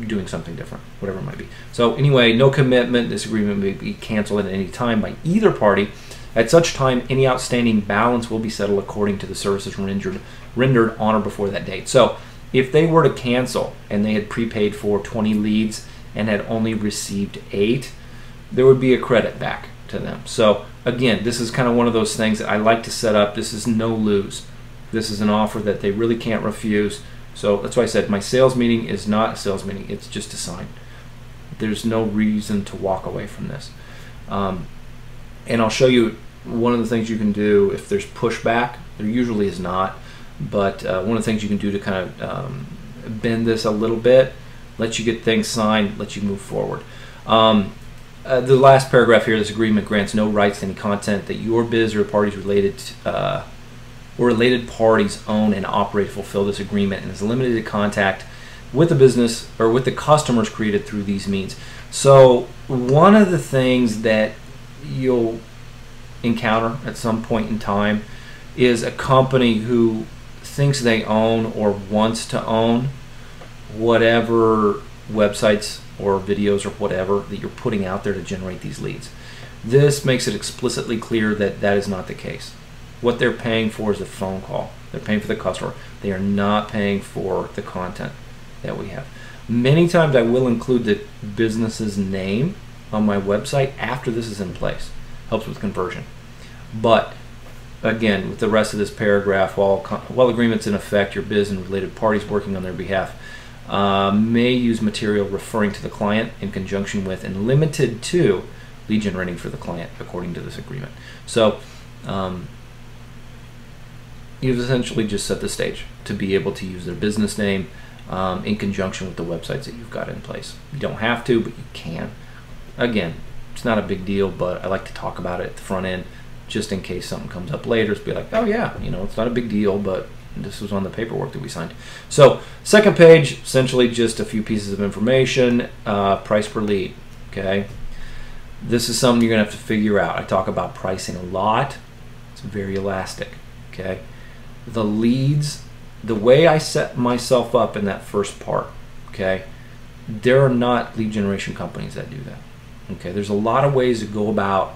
Speaker 2: doing something different, whatever it might be. So anyway, no commitment. This agreement may be canceled at any time by either party. At such time, any outstanding balance will be settled according to the services rendered on or before that date. So if they were to cancel and they had prepaid for 20 leads and had only received 8, there would be a credit back to them. So again, this is kind of one of those things that I like to set up. This is no lose. This is an offer that they really can't refuse. So that's why I said my sales meeting is not a sales meeting. It's just a sign. There's no reason to walk away from this. And I'll show you one of the things you can do if there's pushback. There usually is not, but one of the things you can do to kind of bend this a little bit, let you get things signed, let you move forward. The last paragraph here, this agreement grants no rights to any content that your biz or parties related parties own and operate, fulfill this agreement, and is limited to contact with the business or with the customers created through these means. So one of the things that you'll encounter at some point in time is a company who thinks they own or wants to own whatever websites or videos or whatever that you're putting out there to generate these leads. This makes it explicitly clear that that is not the case. What they're paying for is a phone call. They're paying for the customer. They are not paying for the content that we have. Many times I will include the business's name on my website after this is in place. Helps with conversion. But again, with the rest of this paragraph, while agreements in effect, your biz and related parties working on their behalf may use material referring to the client in conjunction with and limited to lead generating for the client according to this agreement. So you've essentially just set the stage to be able to use their business name in conjunction with the websites that you've got in place. You don't have to, but you can. Again, it's not a big deal, but I like to talk about it at the front end just in case something comes up later. It's be like, oh yeah, it's not a big deal, but this was on the paperwork that we signed. So second page, essentially just a few pieces of information, price per lead, okay? This is something you're gonna have to figure out. I talk about pricing a lot. It's very elastic, okay? The leads, the way I set myself up in that first part, okay, there are not lead generation companies that do that, okay? There's a lot of ways to go about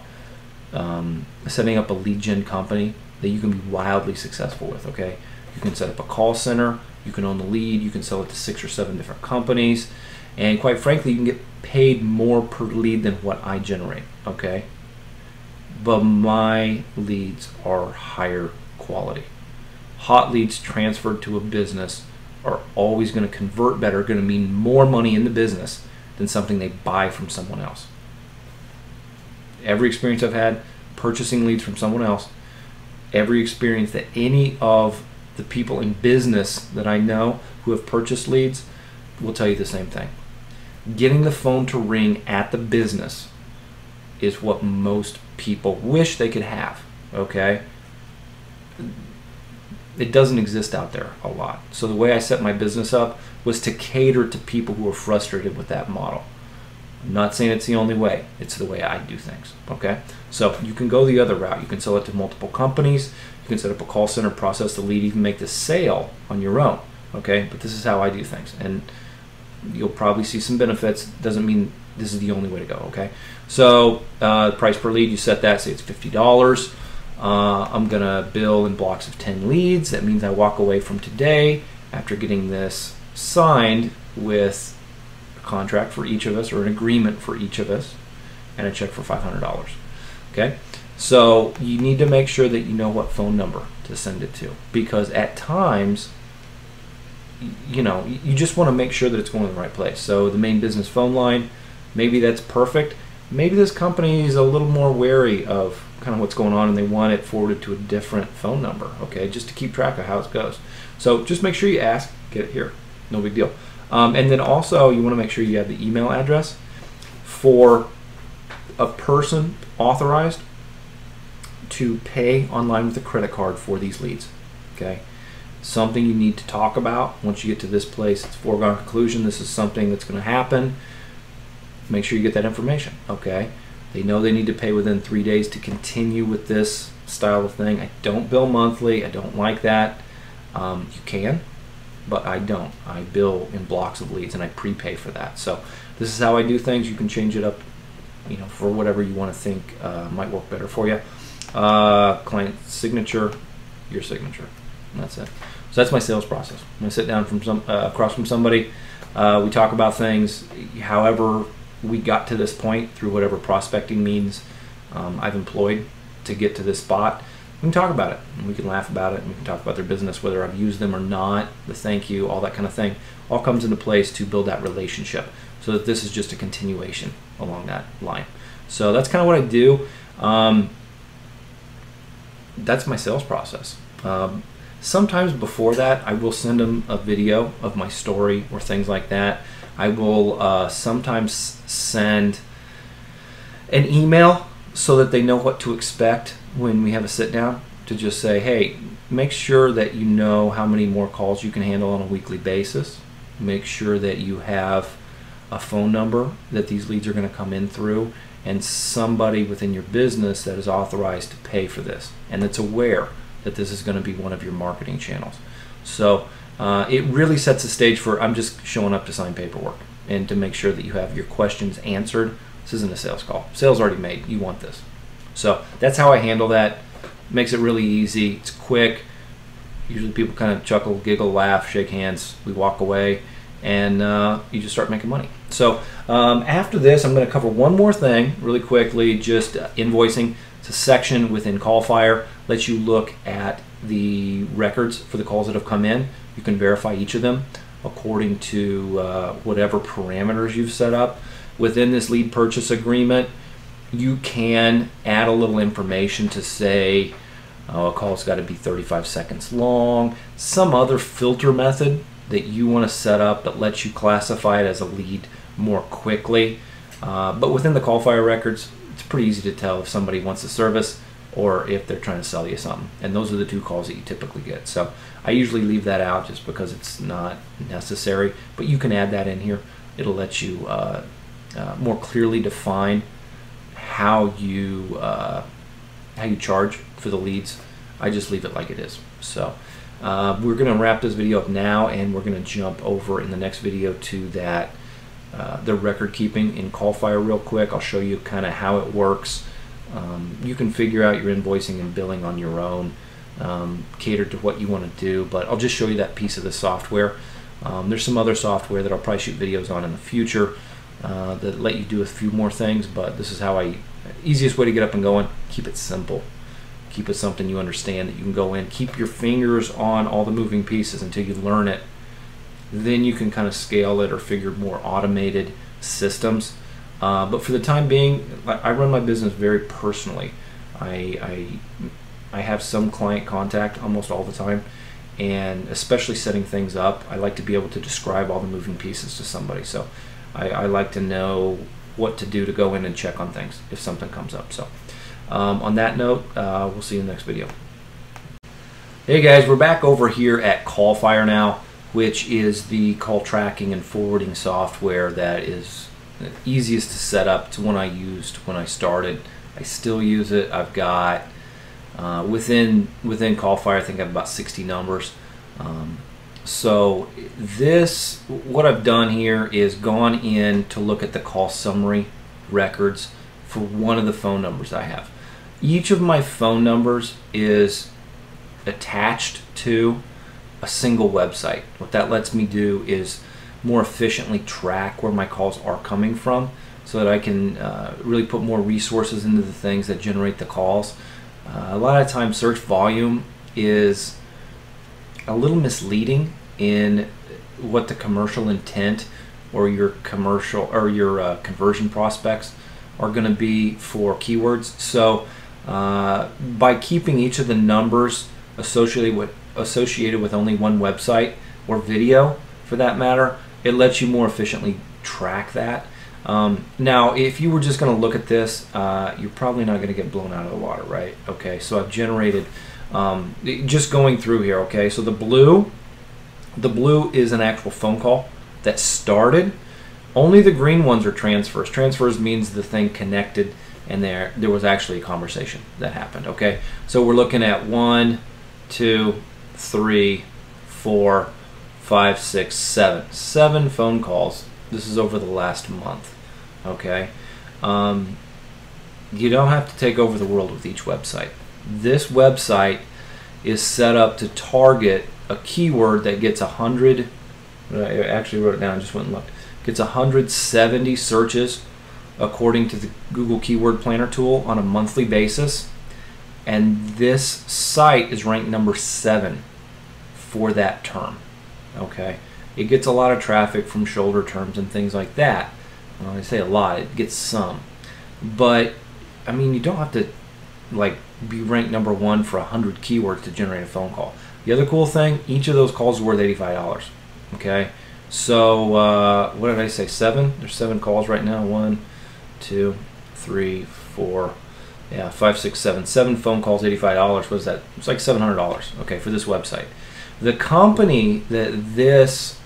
Speaker 2: setting up a lead gen company that you can be wildly successful with, okay? You can set up a call center, you can own the lead, you can sell it to 6 or 7 different companies, and quite frankly, you can get paid more per lead than what I generate, okay? But my leads are higher quality. Hot leads transferred to a business are always going to convert better, going to mean more money in the business than something they buy from someone else. Every experience I've had, purchasing leads from someone else, every experience that any of the people in business that I know who have purchased leads will tell you the same thing. Getting the phone to ring at the business is what most people wish they could have, okay? It doesn't exist out there a lot. So the way I set my business up was to cater to people who are frustrated with that model. I'm not saying it's the only way. It's the way I do things, okay? So you can go the other route. You can sell it to multiple companies. You can set up a call center, process the lead, even make the sale on your own, okay? But this is how I do things. And you'll probably see some benefits. Doesn't mean this is the only way to go, okay? So price per lead, you set that, say it's $50. I'm gonna bill in blocks of 10 leads. That means I walk away from today after getting this signed with a contract for each of us, or an agreement for each of us, and a check for $500. Okay, so you need to make sure that you know what phone number to send it to, because at times, you know, you just want to make sure that it's going to the right place. So the main business phone line, maybe that's perfect. Maybe this company is a little more wary of kind of what's going on and they want it forwarded to a different phone number, okay, just to keep track of how it goes. So just make sure you ask, get it here, no big deal. And then also you want to make sure you have the email address for a person authorized to pay online with a credit card for these leads, okay? Something you need to talk about once you get to this place. It's foregone conclusion, this is something that's going to happen. Make sure you get that information, okay? They know they need to pay within 3 days to continue with this style of thing. I don't bill monthly. I don't like that. You can, but I don't. I bill in blocks of leads and I prepay for that. So this is how I do things. You can change it up, you know, for whatever you want to think might work better for you. Client signature, your signature, and that's it. So that's my sales process. I'm gonna sit down from across from somebody. We talk about things. However we got to this point, through whatever prospecting means I've employed to get to this spot, we can talk about it, and we can laugh about it, and we can talk about their business, whether I've used them or not, the thank you, all that kind of thing, all comes into place to build that relationship, so that this is just a continuation along that line. So that's kind of what I do. That's my sales process. Sometimes before that, I will send them a video of my story or things like that. I will sometimes send an email so that they know what to expect when we have a sit down, to just say, hey, make sure that you know how many more calls you can handle on a weekly basis. Make sure that you have a phone number that these leads are going to come in through, and somebody within your business that is authorized to pay for this and that's aware that this is going to be one of your marketing channels. So it really sets the stage for, I'm just showing up to sign paperwork and to make sure that you have your questions answered. This isn't a sales call. Sales already made. You want this. So that's how I handle that. Makes it really easy. It's quick. Usually people kind of chuckle, giggle, laugh, shake hands. We walk away, and you just start making money. So after this, I'm going to cover one more thing really quickly, just invoicing. It's a section within CallFire. Lets you look at the records for the calls that have come in. You can verify each of them according to whatever parameters you've set up. Within this lead purchase agreement, you can add a little information to say, oh, a call's got to be 35 seconds long, some other filter method that you want to set up that lets you classify it as a lead more quickly. But within the CallFire records, it's pretty easy to tell if somebody wants a service or if they're trying to sell you something. And those are the two calls that you typically get. So I usually leave that out just because it's not necessary, but you can add that in here. It'll let you more clearly define how you charge for the leads. I just leave it like it is. So we're going to wrap this video up now, and we're going to jump over in the next video to that the record keeping in CallFire real quick. I'll show you kind of how it works. You can figure out your invoicing and billing on your own, cater to what you want to do, but I'll just show you that piece of the software. There's some other software that I'll probably shoot videos on in the future that let you do a few more things, but this is how easiest way to get up and going. Keep it simple. Keep it something you understand that you can go in. Keep your fingers on all the moving pieces until you learn it. Then you can kind of scale it or figure more automated systems. But for the time being, I run my business very personally. I have some client contact almost all the time, and especially setting things up, I like to be able to describe all the moving pieces to somebody. So I like to know what to do to go in and check on things if something comes up. So on that note, we'll see you in the next video. Hey guys, we're back over here at CallFire now, which is the call tracking and forwarding software that is the easiest to set up. It's one I used when I started. I still use it. I've got within CallFire, I think I have about 60 numbers. So what I've done here is gone in to look at the call summary records for one of the phone numbers I have. Each of my phone numbers is attached to a single website. What that lets me do is more efficiently track where my calls are coming from, so that I can really put more resources into the things that generate the calls. A lot of times search volume is a little misleading in what the commercial intent or your commercial or your conversion prospects are going to be for keywords. So by keeping each of the numbers associated with only one website or video for that matter, it lets you more efficiently track that. Now if you were just going to look at this, you're probably not going to get blown out of the water, right? Okay, so I've generated just going through here. Okay, so the blue is an actual phone call that started. Only the green ones are transfers. Transfers means the thing connected and there was actually a conversation that happened. Okay, so we're looking at 1, 2, 3, 4, 5, 6, 7 phone calls. This is over the last month. Okay, you don't have to take over the world with each website. This website is set up to target a keyword that gets 100. I actually wrote it down, just went and looked. Gets 170 searches according to the Google Keyword Planner tool on a monthly basis, and this site is ranked number 7 for that term. Okay, it gets a lot of traffic from shoulder terms and things like that. Well, I say a lot, it gets some, but I mean, you don't have to like be ranked number 1 for 100 keywords to generate a phone call. The other cool thing, each of those calls is worth $85. Okay, so what did I say? 7? There's 7 calls right now. 1, 2, 3, 4, yeah, 5, 6, 7. 7 phone calls, $85. What is that? It's like $700. Okay, for this website. The company that this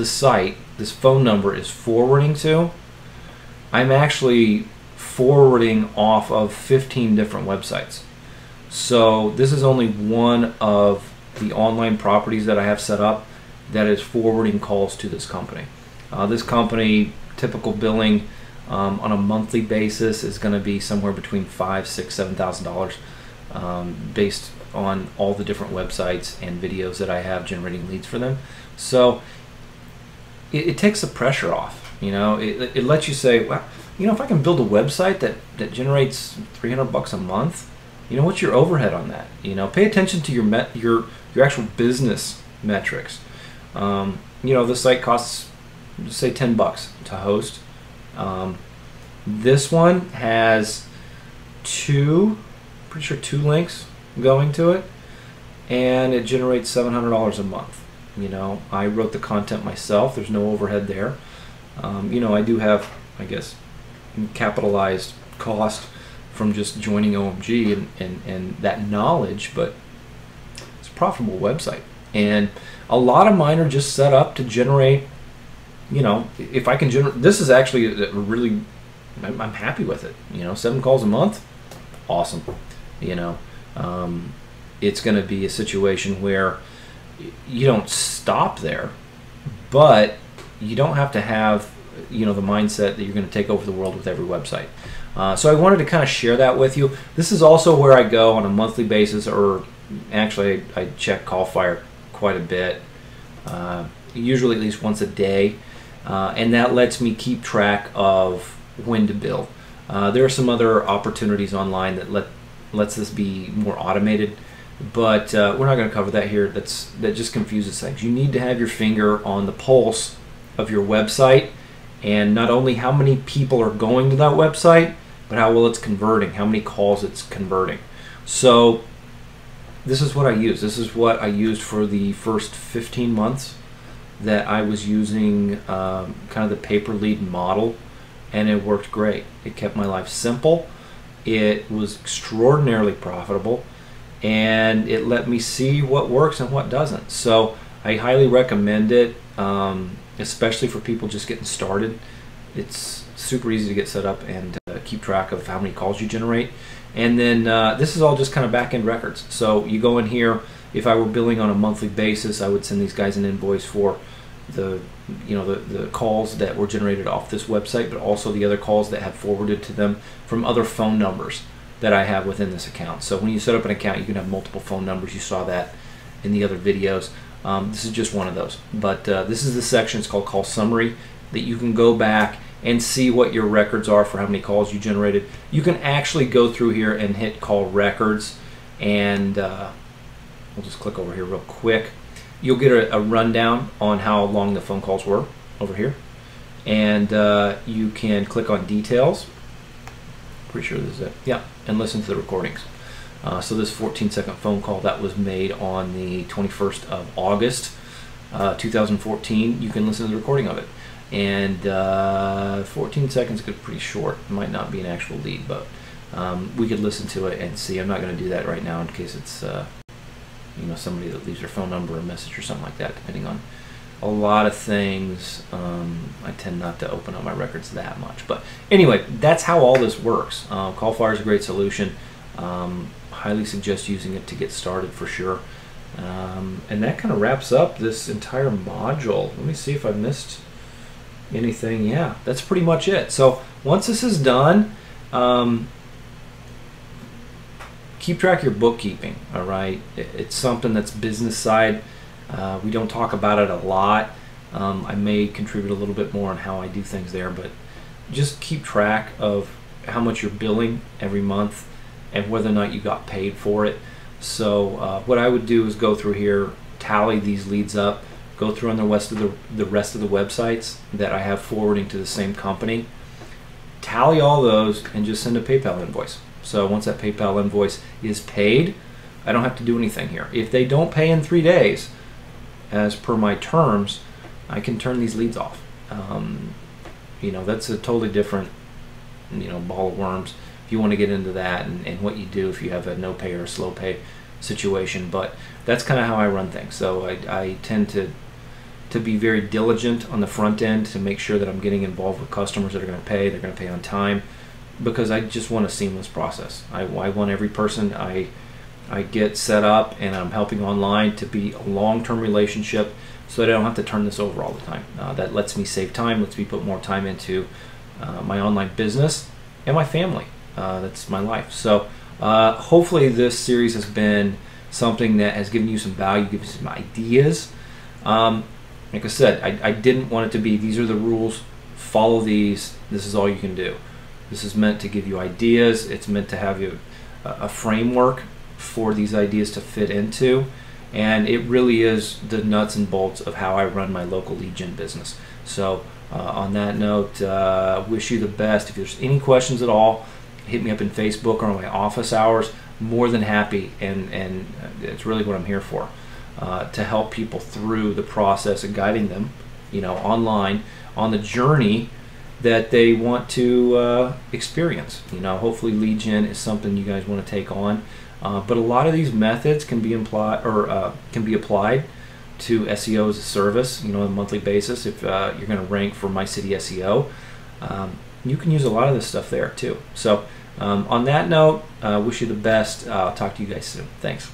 Speaker 2: site, this phone number is forwarding to, I'm actually forwarding off of 15 different websites. So this is only one of the online properties that I have set up that is forwarding calls to this company. This company, typical billing on a monthly basis is going to be somewhere between $5,000, $6,000, $7,000 based on all the different websites and videos that I have generating leads for them. So it takes the pressure off. You know, it lets you say, well, you know, if I can build a website that generates $300 a month, you know, what's your overhead on that? You know, pay attention to your actual business metrics. You know, the site costs, say, $10 to host. This one has pretty sure 2 links going to it, and it generates $700 a month. You know, I wrote the content myself. There's no overhead there. You know, I do have, I guess, capitalized cost from just joining OMG and that knowledge, but it's a profitable website. And a lot of mine are just set up to generate, you know, if I can generate, this is actually really, I'm happy with it. You know, 7 calls a month, awesome. You know, it's going to be a situation where you don't stop there, but you don't have to have, you know, the mindset that you're going to take over the world with every website. So I wanted to kind of share that with you. This is also where I go on a monthly basis, or actually I check CallFire quite a bit, usually at least once a day, and that lets me keep track of when to bill. There are some other opportunities online that lets this be more automated, but we're not going to cover that here. That just confuses things. You need to have your finger on the pulse of your website, and not only how many people are going to that website, but how well it's converting, how many calls it's converting. So this is what I use. This is what I used for the first 15 months that I was using kind of the pay-per-lead model, and it worked great. It kept my life simple. It was extraordinarily profitable, and it let me see what works and what doesn't. So I highly recommend it, especially for people just getting started. It's super easy to get set up and keep track of how many calls you generate. And then this is all just kind of back-end records. So you go in here. If I were billing on a monthly basis, I would send these guys an invoice for the calls that were generated off this website, but also the other calls that have forwarded to them from other phone numbers that I have within this account. So when you set up an account, you can have multiple phone numbers. You saw that in the other videos. This is just one of those. But this is the section, it's called Call Summary, that you can go back and see what your records are for how many calls you generated. You can actually go through here and hit Call Records, and we'll just click over here real quick. You'll get a rundown on how long the phone calls were over here, and you can click on Details. Pretty sure this is it. Yeah, and listen to the recordings. So this 14-second phone call that was made on the 21st of August, 2014, you can listen to the recording of it. And 14 seconds is pretty short. It might not be an actual lead, but we could listen to it and see. I'm not going to do that right now in case it's somebody that leaves their phone number or message or something like that, depending on a lot of things. I tend not to open up my records that much. But anyway, that's how all this works. CallFire is a great solution. Highly suggest using it to get started for sure. And that kind of wraps up this entire module. Let me see if I missed anything. Yeah, that's pretty much it. So once this is done, keep track of your bookkeeping. All right, it's something that's business side. We don't talk about it a lot. I may contribute a little bit more on how I do things there, but just keep track of how much you're billing every month and whether or not you got paid for it. So what I would do is go through here, tally these leads up, go through on the rest of the websites that I have forwarding to the same company, tally all those, and just send a PayPal invoice. So once that PayPal invoice is paid, I don't have to do anything here. If they don't pay in 3 days, as per my terms, I can turn these leads off. That's a totally different, ball of worms if you want to get into that and what you do if you have a no pay or a slow pay situation. But that's kind of how I run things. So I tend to be very diligent on the front end to make sure that I'm getting involved with customers that are going to pay. They're going to pay on time, because I just want a seamless process. I want every person I get set up and I'm helping online to be a long-term relationship, so that I don't have to turn this over all the time. That lets me save time, lets me put more time into my online business and my family. That's my life. So hopefully this series has been something that has given you some value, given you some ideas. Like I said, I didn't want it to be, these are the rules, follow these, this is all you can do. This is meant to give you ideas. It's meant to have you a framework for these ideas to fit into, and it really is the nuts and bolts of how I run my local lead gen business. So on that note, wish you the best. If there's any questions at all, hit me up in Facebook or on my office hours. More than happy, and it's really what I'm here for, to help people through the process of guiding them, online on the journey that they want to experience. Hopefully lead gen is something you guys want to take on, but a lot of these methods can be applied to SEO as a service, on a monthly basis. If you're going to rank for My City SEO, you can use a lot of this stuff there too. So on that note, wish you the best. I'll talk to you guys soon. Thanks.